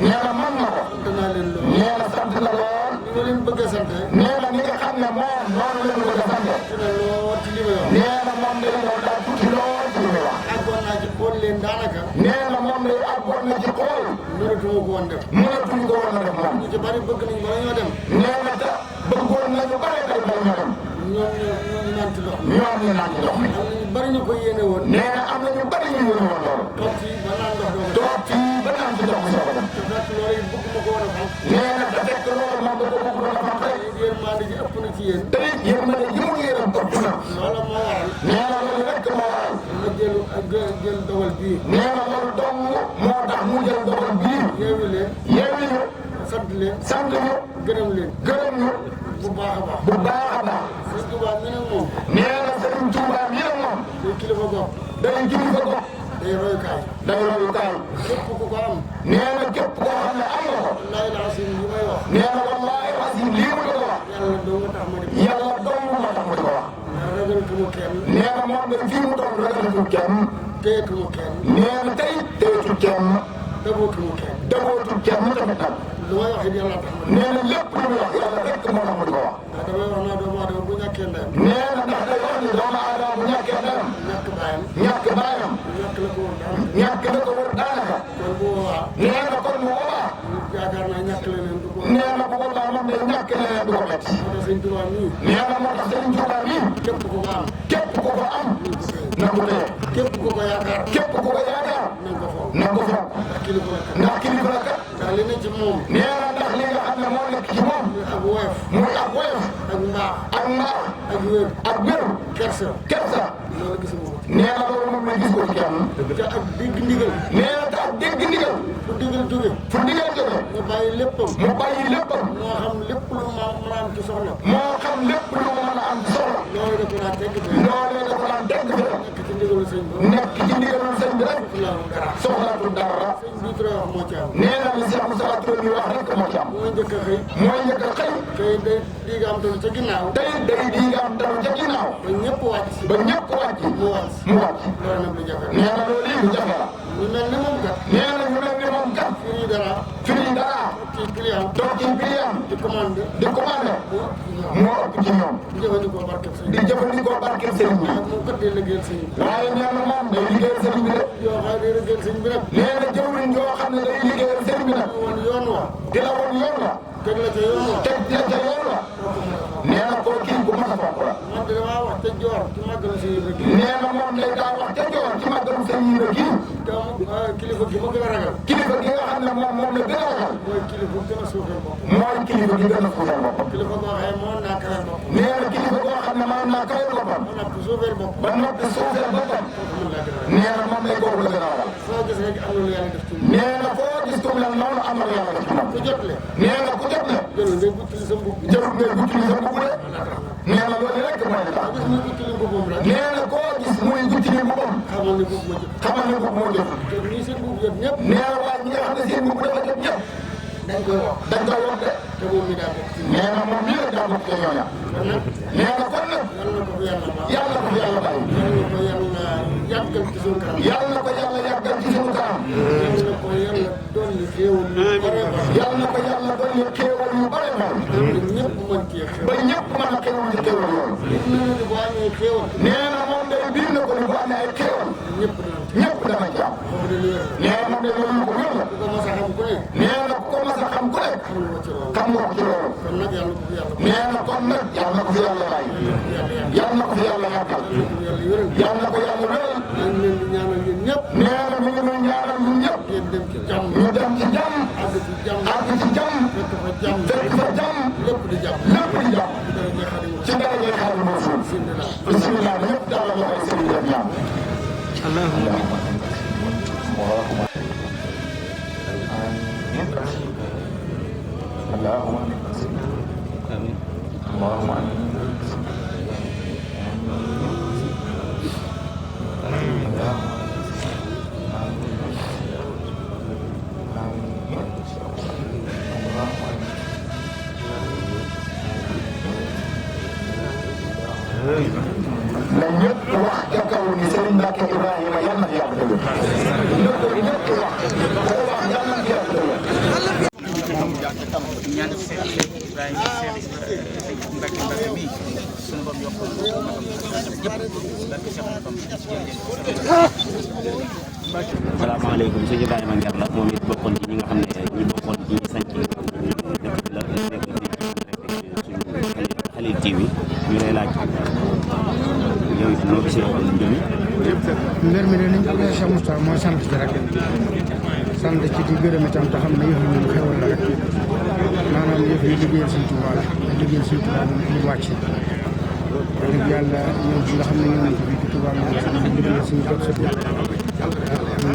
Speaker 10: nee na mën na ko.
Speaker 3: sant naa leen lool.
Speaker 10: nee na sant na lool.
Speaker 3: ni ma leen bëgg a sant.
Speaker 10: nee na ni nga xam ne moom noonu la ñu bëgg a sant.
Speaker 3: dina lool ci li may wax.
Speaker 10: nee na moom day lool daal tuuti lool ci li muy wax.
Speaker 3: àggoon naa ci xool leen daanaka.
Speaker 10: nee na moom day àggoon na ci xool.
Speaker 3: mënatuma ko woon def.
Speaker 10: mënatuñu ko woon a def moom.
Speaker 3: ñu ci bari bëgg nañ bala ñoo dem.
Speaker 10: nee na te bëggoon nañu bare bare bala ñoo dem.
Speaker 3: ñoom ñu naan ci ndox mi.
Speaker 10: ñoom ñu naan ci ndox mi.
Speaker 3: am na ñu bari ñu ko yéene woon.
Speaker 10: nee na am na ñu bari ñu yéene woon loolu.
Speaker 3: toog fii ba naan ndox doo ko.
Speaker 10: toog fii ba naan ci ndox mi soo ko dem.
Speaker 3: te fekk loolu it bëgg ma ko woon a xam.
Speaker 10: nee na te fekk loolu moom da ko bëgg doon a xam rek.
Speaker 3: yërmande ji ëpp na ci yéen.
Speaker 10: te it yërmande ji mu yéeram ëpp na.
Speaker 3: loola moo waral.
Speaker 10: nee na loolu rek moo waral.
Speaker 3: ma jël dogal bii.
Speaker 10: nee na loolu dong moo tax mu jël dogal bii.
Speaker 3: yeewi leen.
Speaker 10: yeewi ñu.
Speaker 3: sant leen.
Speaker 10: sant ñu.
Speaker 3: gërëm leen.
Speaker 10: gërëm ñu.
Speaker 3: bu baax a baax.
Speaker 10: bu baax a baax.
Speaker 3: Sëñ Tuubaa mi nag moom.
Speaker 10: nee na Sëriñ Tuubaa mi nag moom.
Speaker 3: day kilifa gox.
Speaker 10: day kilifa gox.
Speaker 3: day royukaay.
Speaker 10: day royukaay.
Speaker 3: képp ku ko am.
Speaker 10: nee na képp koo xam ne am nga ko.
Speaker 3: wallaahi laasim li may wax.
Speaker 10: nee na wallaahi laasim lii mu ko wax.
Speaker 3: yàlla dong nga tax ma di ko.
Speaker 10: yàlla dong moo tax mu di ko wax.
Speaker 3: ragalatuma kenn.
Speaker 10: nee na moom de fii mu toll ragalatul kenn.
Speaker 3: téyetuma kenn.
Speaker 10: nee na tey téyetul kenn.
Speaker 3: dabootuma kenn.
Speaker 10: dabootul kenn tamit nag.
Speaker 3: lu may wax it yàlla tax ma di ko.
Speaker 10: nee na lépp lu muy wax yàlla rek moo tax mu di ko wax.
Speaker 3: ndax damay wax naa doomu aadama bu ñàkkee ndeyam.
Speaker 10: nee na ndax day wax ni doomu aadama bu ñàkkee ndeyam.
Speaker 3: ñàkk baayam.
Speaker 10: ñàkk baayam.
Speaker 3: ñàkk la ko woon daanaka.
Speaker 10: ñàkk la ko wër daanaka.
Speaker 3: kon bu boobaa.
Speaker 10: nee na kon bu boobaa.
Speaker 3: yaakaar naa ñàkk la leen du ko.
Speaker 10: nee na bu boobaa moom day ñàkk leneen du ko métti.
Speaker 3: moo tax Sëñ Tuubaa nii.
Speaker 10: nee na moo tax Sëriñ Tuubaa nii.
Speaker 3: képp ku ko am.
Speaker 10: képp ku ko am. na ko téye.
Speaker 3: képp ku ko yaakaar.
Speaker 10: képp ku ko yaakaar.
Speaker 3: na nga ko foog.
Speaker 10: na ko foog.
Speaker 3: ndax kilifa la kat.
Speaker 10: ndax kilifa la kat.
Speaker 3: ndax li ne ci moom.
Speaker 10: nee na ndax li nga xam ne moo nekk ci moom.
Speaker 3: muy ak woyof.
Speaker 10: muy ak woyof.
Speaker 3: ak mbaax.
Speaker 10: ak mbaax.
Speaker 3: ak wér.
Speaker 10: ak wér.
Speaker 3: kersa.
Speaker 10: kersa.
Speaker 3: loolu gisuma ko.
Speaker 10: nee na loolu moom la gis ko ci kenn.
Speaker 3: te ak dégg ndigal.
Speaker 10: nee na te ak dégg ndigal.
Speaker 3: fu ndigal jóge.
Speaker 10: fu ndigal jóge.
Speaker 3: mu bàyyi léppam.
Speaker 10: mu bàyyi léppam.
Speaker 3: moo xam lépp lu ma mën a am ci soxla.
Speaker 10: moo xam lépp lu mu mën a am soxla.
Speaker 3: loolu da ko daan tegg fee.
Speaker 10: loolee da ko daan dégg fi.
Speaker 3: nekk ci ndigalu sëñ bi.
Speaker 10: nekk ci ndigalul sëñ bi rek.
Speaker 3: soxlaawu dara.
Speaker 10: soxlaatu dara.
Speaker 3: sëñ bi turee wax moo ci am.
Speaker 10: nee na li Cheikh Moussa Touré mi wax rek moo ci am.
Speaker 3: mooy njëkk a xëy.
Speaker 10: mooy njëkk a xëy.
Speaker 3: tey day diiga am tamit ca ginnaaw.
Speaker 10: tey day di nga am dara ca ginnaaw.
Speaker 3: ba ñëpp wàcc.
Speaker 10: ba ñëpp wàcc.
Speaker 3: mu wàcc.
Speaker 10: mu wàcc.
Speaker 3: loolu nag lu jafe.
Speaker 10: nee na loolu lii lu jafe la.
Speaker 3: ñu mel ni moom kat.
Speaker 10: nee na ñu mel ni moom kat.
Speaker 3: fii dara.
Speaker 10: fii dara.
Speaker 3: ci client.
Speaker 10: toog ci client.
Speaker 3: di commandé.
Speaker 10: di commandé. moo ëpp ci ñoom.
Speaker 3: di jëfandikoo barkeb sëñ bi.
Speaker 10: di jëfandikoo barkeel sëriñ bi.
Speaker 3: moom kat day liggéeyal sëñ bi.
Speaker 10: waaye nee na moom day liggéeyal sëriñ bi rek.
Speaker 3: yoo xam ne day liggéeyal sëñ bi rek.
Speaker 10: nee na jëwriñ yoo xam ne day liggéeyal sëriñ bi nag.
Speaker 3: woon yoon wa.
Speaker 10: di la woon yoon la.
Speaker 3: teg la ca yoon wa.
Speaker 10: teg la ca yoon la. nee na koo kii bu mas a fonk la.
Speaker 3: man de damaa wax te joor ci màggalu sëñ bi rek.
Speaker 10: nee na moom day daa wax ca joor ci màggalu sëriñ bi rek kii.
Speaker 3: kilifa gi ma gën a ragal.
Speaker 10: kilifa gi nga xam ne moom la gën a ragal.
Speaker 3: mooy kilifa gën a suufeel bopp.
Speaker 10: mooy kilifa gi gën a suufeel boppam.
Speaker 3: kilifa goo xam ne moo naa kawel bopp.
Speaker 10: nee na kilifa goo xam ne mën naa kawel boppam.
Speaker 3: ba noppi suufeel bopp.
Speaker 10: ba noppi suufeel boppam.
Speaker 3: kooku mën laa gën a ragal.
Speaker 10: nee na moom lay kooku la gën a ragal.
Speaker 3: foo gis rek am na lu yàlla def ci moom.
Speaker 10: nee na foo gis ku mel noonu am na lu yàlla def ci moom.
Speaker 3: ku jotle.
Speaker 10: nee na ku jot la.
Speaker 3: jëlul ngay guttali sa mbubb.
Speaker 10: jarul ngay guttali sa mbubb de. nee na loolu rek mooy li tax.
Speaker 3: gis muy guttali mbubbam rek.
Speaker 10: nee na koo gis muy guttali mbubbam.
Speaker 3: xamal ne mbubb ma jot.
Speaker 10: xamal ne mbubb moo jot.
Speaker 3: te ñii seen mbubb jot ñëpp.
Speaker 10: nee na waaye ñi nga xam ne seen mbubb dafa jot ñëpp.
Speaker 3: dañ koy wax.
Speaker 10: dañ koy wax de.
Speaker 3: te moom mi daa bokk ci.
Speaker 10: nee na moom lii la daa bokk ca ñooña.
Speaker 3: kon nag.
Speaker 10: nee na kon nag.
Speaker 3: yàlla na ko fi yàlla baax.
Speaker 10: yàlla ko fi yàlla bàyyi.
Speaker 3: yàlla na ko yàlla yàggal ci suñu kanam.
Speaker 10: yàlla na ko yàlla yàggal ci suñu kanam.
Speaker 3: yàlla na ko yàlla dolli xéewal yu bare bare.
Speaker 10: yàlla na ko yàlla dolli xéewal yu bare bare.
Speaker 3: ñëpp mën cee xéewal.
Speaker 10: ba ñëpp mën a xéewal ci xéewal loolu.
Speaker 3: nit ñi ne boo amee xéewal.
Speaker 10: nee na moom day biir na ko ni bu amee ay xéewal.
Speaker 3: ñëpp dana
Speaker 10: ñëpp dana ci am.
Speaker 3: foofu nee na de loolu ko wér la. nee na ku ko mas a xam ku ne. xam nga ko ci loolu. nee na kon nag yàlla na ko fi yàlla bàyyi. yàlla na ko fi yàlla yàggal. yàlla na ko yàlla wéral. nee na mi ngi may ñaanal ñun ñëpp. ñu dem ci jàmm. àgg ci jàmm. fekk fa jàmm. lépp di jàmm. ci daraja Xaadimu Rasuul. bismillah ñëpp daal la loxoy sëriñ def ñaan.
Speaker 9: اللهم آمين اللهم آمين
Speaker 3: na ñëpp wax ca kaw ni Serigne Mbacke Ibrahima yal na fi yàgg dëgg. ñëpp wax ko wax yal na fi yàgg dëgg.
Speaker 6: ñaan Cheikh Ibrahima Cheikh Mbacke Mbacke mi sunu borom yokk
Speaker 11: salaamaaleykum sëñ Ibrahima Nguer la moom it bokkoon ci ñi nga xam ne ñi bokkoon ci ñi sanc dëkk bi la nekk suñu Khalil TV ñu lay laaj yow it noo gisee mbir mi.
Speaker 5: mbir mi de ni ñu ko gisee Cheikh Moustapha mooy sant ci rek sant ci di gërëm itam te xam ne yëf yi moom xewal la rek maanaam yëf yi liggéeyal Sëñ Tuubaa la liggéeyal Sëñ Tuubaa moom ñu wàcc wax dëgg yàlla ñoom ci nga xam ne ñoo nañ ci fii ci Tuubaa moom liggéeyal suñu bopp sëb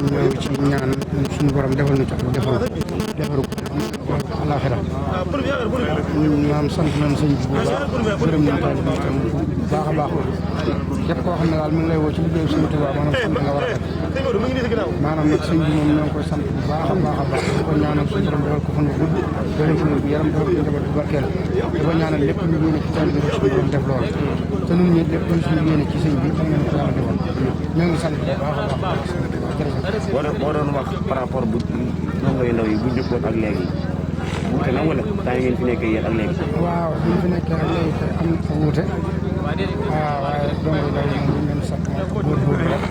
Speaker 5: ñëw ci ñaan suñu borom defal ñu tax defaru ko àllaaxira maam sant nañ sëñ bi bu baax gërëm nañ taal bi itam bu baax a baax képp koo xam ne daal mi ngi lay woo ci liggéeyu Sëñ Tuubaa maanaam sant nga war a def maanaam nag sëñ bi moom ñoo ngi koy sant bu baax a baax a baax di ko ñaanal suñu borom defal ko fan bu gudd defal ko bu yaram defal ko njaboot bu barkeel di ko ñaanal lépp ñu yéene ci taal bi rek suñu borom def lool te ñun ñi lépp ñu suñu yéene ci sëñ bi xam ngeen ko yàlla defal ñoo ngi sant bu baax a baax
Speaker 11: boo doon wax par rapport bu ndongo yu ndaw yi bu njëkkoon ak léegi wuute na wala temps yi ngeen fi nekkee yéen ak léegi.
Speaker 5: waaw bu ñu fi nekkee rek léegi te am na wuute waaw waaye ndongo yu ndaw yi moom ñu leen sant mooy góorgóorlu rek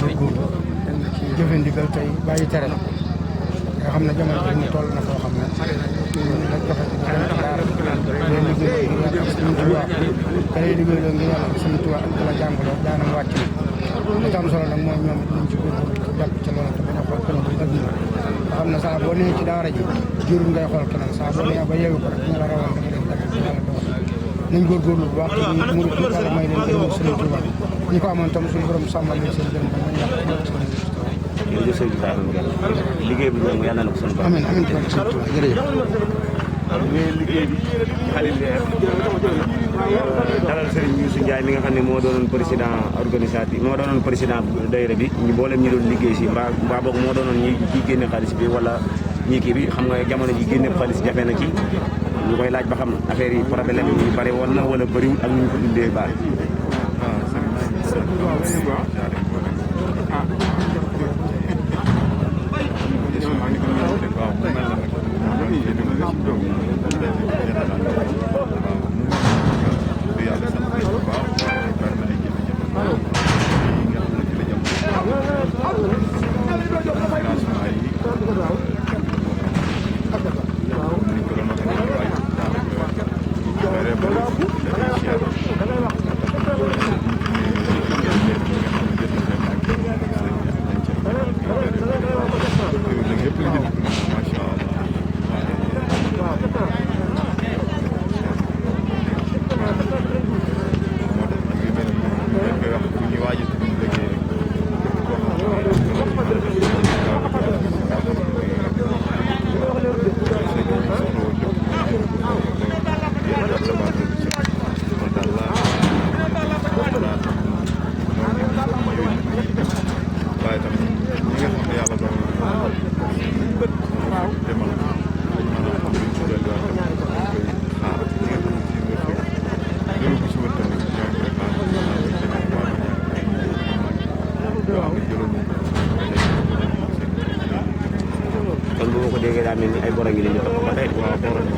Speaker 5: góorgóorlu jëfe ndigal tey bàyyi tere nga xam ne jamono bi ñu toll na foo xam ne ñun la joxe ci daara leen liggéey ngir yàlla Sëñ Tuubaa ka lay liggéey loolu ngir yàlla Sëñ Tuubaa ak la jàngaloo daanam wàcc na li am solo nag mooy ñoom it nañ ci góorgóorlu ci jàpp ci loolu te bañ a xool keneen ci dëgg nga xam ne saa boo nee ci daara ji jurul ngay xool keneen saa boo nee ba yeewu ko rek ñu la rawal da nga leen def ci yàlla dogal nañ góorgóorlu bu baax te ñu murid ñu yàlla may leen gërëm Sëñ Tuubaa ñi ko amoon tam suñu borom sàmmal leen seen gërëm ba ñu yàq
Speaker 11: jërëjëf sëñ Ibrahima Nguer liggéey bi moom yàlla na ko sunu borom.
Speaker 5: amiin amiin barke Sëñ Tuubaa jërëjëf.
Speaker 11: mais liggéey bi Khalil dalal Serigne Youssou Ndiaye mi nga xam ne moo doonoon président organisateur moo doonoon président daayira bi ñu mboolem ñi doon liggéey si mbaa boog moo doonoon ñi génne xaalis bi wala ñi kii bi xam nga jamono ji génne xaalis jafe na ci ñu koy laaj ba xam affaire yi problème yi bari woon na wala bëriwul ak ñu ko dundee baax. kon bu ma ko déggee daa mel ni ay bor a ngi leen di topp ba tey. waaw bor a ngi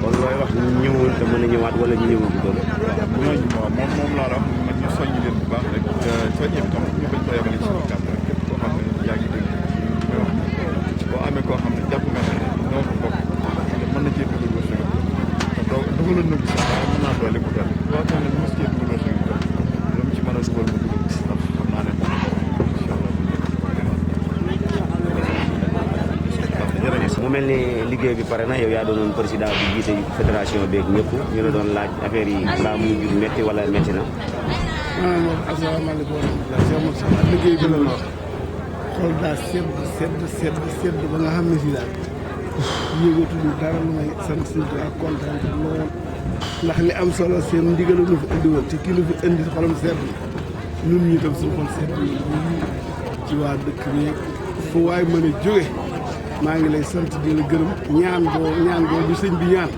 Speaker 11: kon looy wax ñu ñëwoon te mën a ñëwaat wala ñu ñëwoon bu doon.
Speaker 4: ñooñu moom laa la wax man ñu soññi leen bu baax rek soññi bi tam ñu bañ ko yemale ci kàddu rek képp koo xam ne yaa ngi dégg li may wax boo amee koo xam ne jàpp nga ne ñoo ko bokk te mën na cee dugal wërsëg te dugaloon na ko sax waaye mën naa doole bu dal boo xam ne mos cee dugal wërsëg lu mu ci mën a dugal mu dugal ndax xam naa ne incha allah.
Speaker 11: mu mel ni liggéey bi pare na yow yaa doonoon président bi jiite fédération beeg ñëpp ñu la doon laaj affaire yi mbaa muy jug métti wala métti na.
Speaker 5: maanaam moom asalaamaaleykum wa rahmatulah liggéey bi la wax xool daa sedd ba nga xam ne si daal yëgatuñu dara lu may sant si ak kontaan lool ndax li am solo seen ndigal lu fi indi woon te kii lu fi indi xolam sedd ñun ñi tam suñu xol sedd ci waa dëkk bi fu waay mën a jóge maa ngi lay sant di la gërëm ñaan boo bi sëñ bi ñaan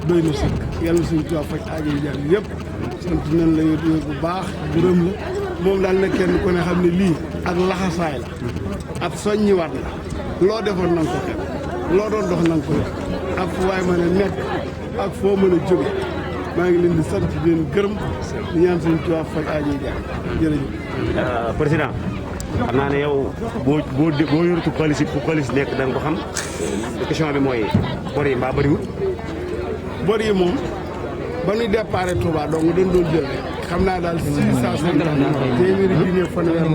Speaker 5: doy na sëkk yàlla suñu tubaab faj aajo yi jàll yëpp sant nañ la yow bu baax gërëm la moom daal na kenn ku ne xam ne lii ak laxasaay la ab soññiwaat la loo defoon na nga ko xeeb loo doon dox na nga ko def ak fu waay mën a nekk ak foo mën a jóge maa ngi leen di sant di leen gërëm di ñaan suñu tubaab faj aajo yi jàll jërëjëf.
Speaker 11: président xam naa ne yow boo yoratu xaalis fu xaalis nekk da nga ko xam question bi mooy bor yi mbaa bëriwul.
Speaker 5: bor yi moom ba ñuy déparé Touba donc dañ doon jël xam naa daal 650 téeméeri junni fanweer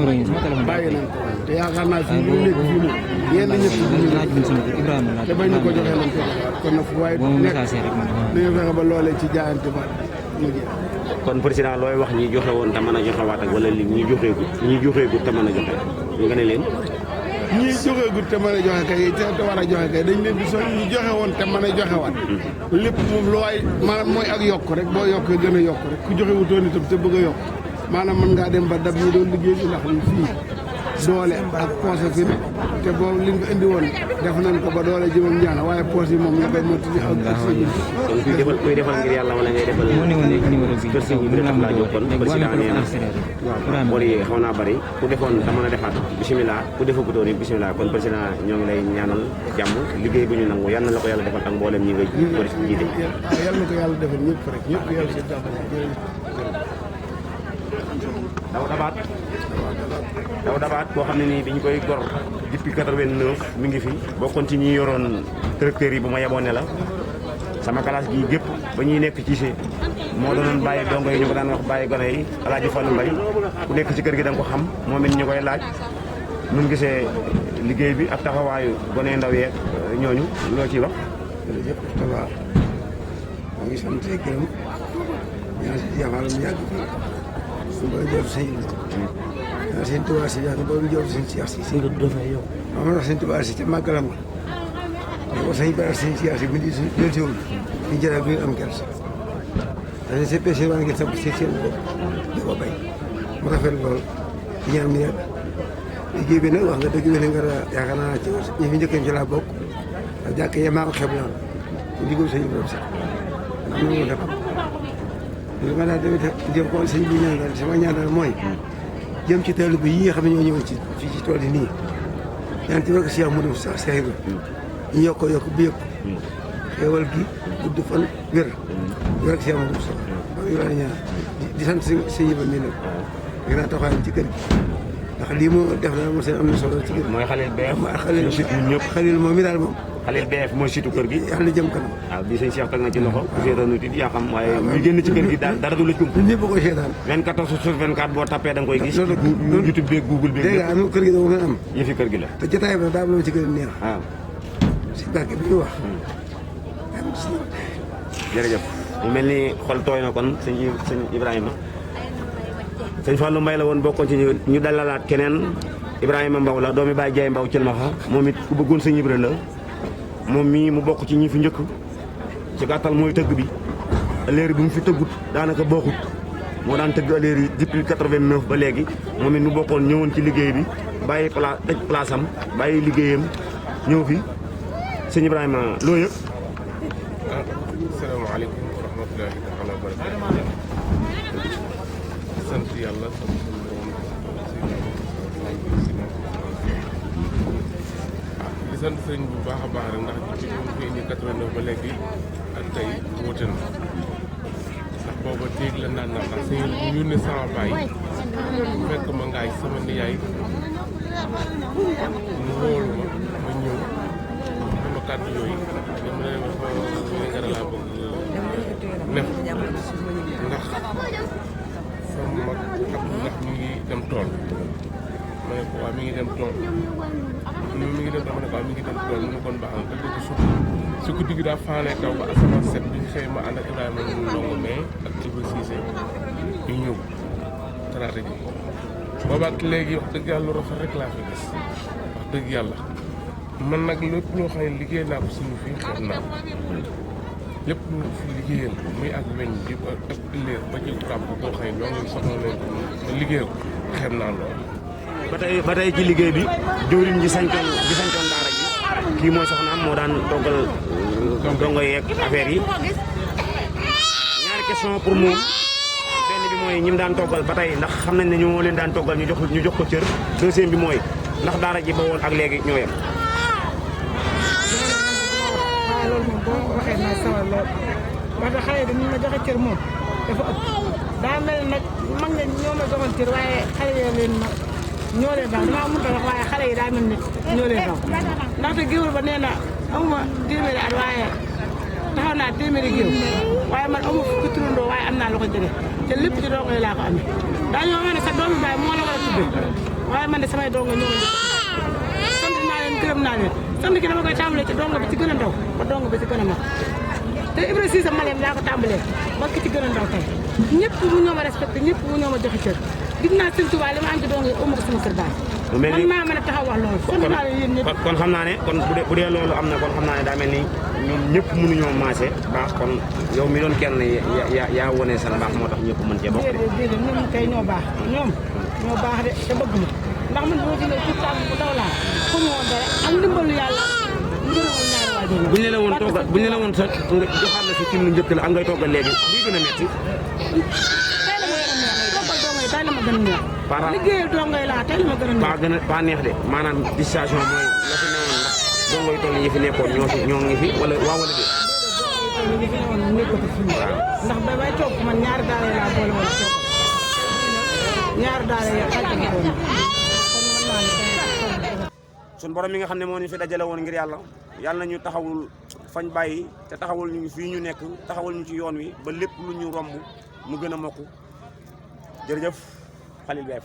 Speaker 5: bàyyi nañ ko te yaakaar naa fii ñu nekk fii moom yenn ñëpp te bañ ñu ko joxee lañ ko kon nag fu waaye nekk dañu fexe ba loolee ci jaayante ba mu jeex.
Speaker 11: kon président looy wax ñi joxe woon te mën a joxewaat ak wala li ñi joxeegut te mën a joxe nga ne leen.
Speaker 5: ñi joxeegut te mën a joxe kay te war a joxe kay dañ leen di soñ ñi joxe woon te mën a joxewaat. lépp moom lu waay maanaam mooy ak yokk rek boo yokkee gën a yokk rek ku joxe wutoon itam te bëgg a yokk maanaam mën ngaa dem ba dab ñi doon liggéey si ndax fii doole ak poche fi ne te boobu li nga indi woon def nañ ko ba doole jëm ak ñaana waaye poche yi moom ña koy mottali ak
Speaker 11: kon kuy defal ngir yàlla wala ngay defal kër sëñ bi tax laa jóg kon président nee na bor yi xaw naa bëri ku defoon te mën a defaat bisimilah ku defagutoon it bisimilah kon président ñoo ngi lay ñaanal jàmm liggéey bu ñu nangu yal na la ko yàlla defal ak mboolem ñi ngay bari si jiite
Speaker 5: yal na ko yàlla defal ñëpp rek ñëpp yàlla si jàmm
Speaker 11: daw dabaat koo xam ne nii biñ koy gor depuis 89 mi ngi fi bokkoon ci ñi yoroon tracteur yi bu ma yeboon ne la sama classe gi gépp ba ñuy nekk ci see moo doonoon bàyyi dongo yi ñu ko daan wax bàyyi gone yi Alaaji Fallu Mbay ku nekk ci kër gi da nga ko xam moom it ñu koy laaj nun gisee liggéey bi ak taxawaayu gone ndaw yeeg ñooñu loo ciy wax.
Speaker 5: jërëjëf Tafa maa ngi sant gërëm ñaan si jàmmalam yàgg fi su ma jot sëñ bi sëñ Tuubaa si yàlla boobu jot sëñ Siyaas si sëñ yow ma wax sëñ Tuubaa si ca màggalam nga ko sëñ Bara sëñ Siyaas si bi di jël si woon ñu jëral bi am kersa dañu CPC waa ngi samp si seen bopp di ko bay mu rafet lool di ñaan mi yàgg liggéey bi nag wax nga dëgg wéne nga yaakaar naa ci ñi fi njëkkee ci laa bokk ak jàkk yee maa ko xeb lool ñu liggéey sëñ bi sax ndax ñu ngi defal li ma daal tamit jëm ko sëñ bi ñaan daal sama ñaan daal mooy jëm ci taalibe bi yi nga xam ne ñoo ñëwoon ci fii ci tool yi nii ñaan ci barke Cheikh Modou sax Cheikh Ibrahima ñu yokk bi yëpp xéewal gi gudd fan wér barke Cheikh Modou sax ba yu la ñaan di sant sëñ Ibrahima mi nag gën a taxawaayam ci kër gi ndax lii moo def na mo seen am na solo ci kër gi
Speaker 11: mooy Xalil BF
Speaker 5: Xalil ñëpp Xalil moom mi daal moom
Speaker 11: Xalil BF mooy situ kër gi
Speaker 5: yàlla jëm kanam
Speaker 11: waaw bii sëñ Cheikh teg na ci loxo ku seetaan nit yaa xam waaye muy génn ci kër gi daal dara du la cum
Speaker 5: ñëpp ko seetaan
Speaker 11: 24 sur 24 boo tapé da nga koy gis YouTube beeg Google beeg
Speaker 5: dégg nga am kër gi da nga am
Speaker 11: yëfi kër gi la
Speaker 5: te jotaay ba daa am ci gën a neex
Speaker 11: waaw
Speaker 5: si barke bi ñu wax
Speaker 11: jërëjëf mu mel ni xol tooy na kon sëñ Ibrahima sëñ Fallou Mbaye la woon bokkoon ci ñu dalalaat keneen Ibrahima Mbaw la doomi Baye Jaay Mbaw Cilmaxa moom it ku bëggoon sëñ Ibra la moom mii mu bokk ci ñi fi njëkk ci gàttal mooy tëgg bi aleer bi mu fi tëggut daanaka bokkut moo daan tëgg aleer yi depuis 89 ba léegi moom it mu bokkoon ñëwoon ci liggéey bi bàyyi tëj place am bàyyi liggéeyam ñëw fi sëñ Ibrahima loo yëg.
Speaker 4: asalaamaaleykum wa rahmatulahi taala wa barakatu sant yàlla sant suñu borom
Speaker 12: sant sëñ bu baax a baax rek ndax ci ñu fi indi 89 ba léegi ak tey wóote na ndax booba téeg la naan ndax sëñ bu yónnee sama baay fekk ma ngaay sama nijaay mu wóolu ma ñëw sama kàddu yooyu dama ne ma fa Vélingara laa bëgg nef ndax sama mag ndax mi ngi dem tool ma ne ko waaw mi ngi dem tool mi ngi dem dama ne ko waaw mi ngi dem tool mu ne kon baax na te dëgg su ko digg daa faanee taw ba asamaan set bi ñu xëy ma ànd ak Ibrahima Ndongo mais ak Ibra Cissé ñu ñëw talaata ji boobaak léegi wax dëgg yàlla lu rafet rek laa fi gis wax dëgg yàlla man nag lépp ñoo xam ne liggéey naa ko suñu fii xeeb naa ko lépp lu fi liggéeyal muy ak weñ di ak illeer ba ci kàmb boo xëy ñoo ngi soxla leen ko ma liggéey ko xeeb naa lool.
Speaker 11: ba tey ci liggéey bi jëwriñ ji sañcoon daara ji kii mooy soxnaam moo daan toggal dongo yeeg affaire yi ñaari question pour moom benn bi mooy ñi mu daan toggal ba tey ndax xam nañ ne ñoo leen daan toggal ñu jox ko cër deuxième bi mooy ndax daara ji ba woon ak léegi ñoo yem.
Speaker 13: waaw loolu moom boo waxee naa sawar lool wax dëgg xale yi dañu ma joxe cër moom dafa ëpp daa mel nag mag ne ñoo ma joxoon cër waaye xale yi leen ma ñoo leen raw damaa mënut a wax waaye xale yi daa mel ni ñoo leen raw ndaxte géwél ba nee na amuma téeméeri at waaye taxaw naa téeméeri géew waaye man amu fukki turandoo waaye am naa lu ko jege te lépp ci dongo yi laa ko amee daañoo wax ne sa doomu baay moo la war a tuddee waaye man de samay dongo ñoo ma njëkk sant naa leen gërëm naa leen sant gi dama koy tàmbalee ci dongo bi ci gën a ndaw ba dongo bi ci gën a mag te Ibra Cissé Malem laa ko tàmbalee ba ki ci gën a ndaw tey ñëpp mu ñoo ma respecté ñëpp mu ñoo ma joxe cër gis naa sëñ Tuubaa li ma am ci dongo yi ëmb ko sama kër baay man maa mën a taxaw wax loolu sant naa leen yéen ñëpp
Speaker 11: kon xam naa ne kon bu dee loolu am na kon xam naa ne daa mel ni ñoom ñëpp mënuñoo maase baax kon yow mi doon kenn yaa wone sa baax moo tax ñëpp mën cee bokk
Speaker 13: déedéet ñoom kay ñoo baax ñoom ñoo baax de te bëgg ma ndax man boo jëlee tout temps bu daw laa fu mu woon dara ak ndimbalu yàlla ngërëmul ñaari waajur
Speaker 11: buñ ne la woon toggal buñ ne la woon sa nga joxaat la si cin lu njëkk la ak ngay toggal léegi buy gën a metti
Speaker 13: tey la ma gën a neex toggal dongo yi tey la ma gën a neex liggéeyal dongo yi laa tey la ma gën a neex
Speaker 11: pas neex de maanaam distanciation mooy la fi newoon ndax dongo yi toll yi fi nekkoon ñoo ngi fi wala waa wala de
Speaker 13: ñu ngi fi newoon nekkatu fi ndax ba bay toog man ñaari daara laa boole woon toog ñaari daara yi xaj na woon
Speaker 11: sun borom mi nga xam ne moo ñu fi dajale woon ngir yàlla ñu taxawul fañ bàyyi te taxawul ñu fii ñu nekk taxawul ñu ci yoon wi ba lépp lu ñu romb mu gën a mokk jërëjëf Khalil Bef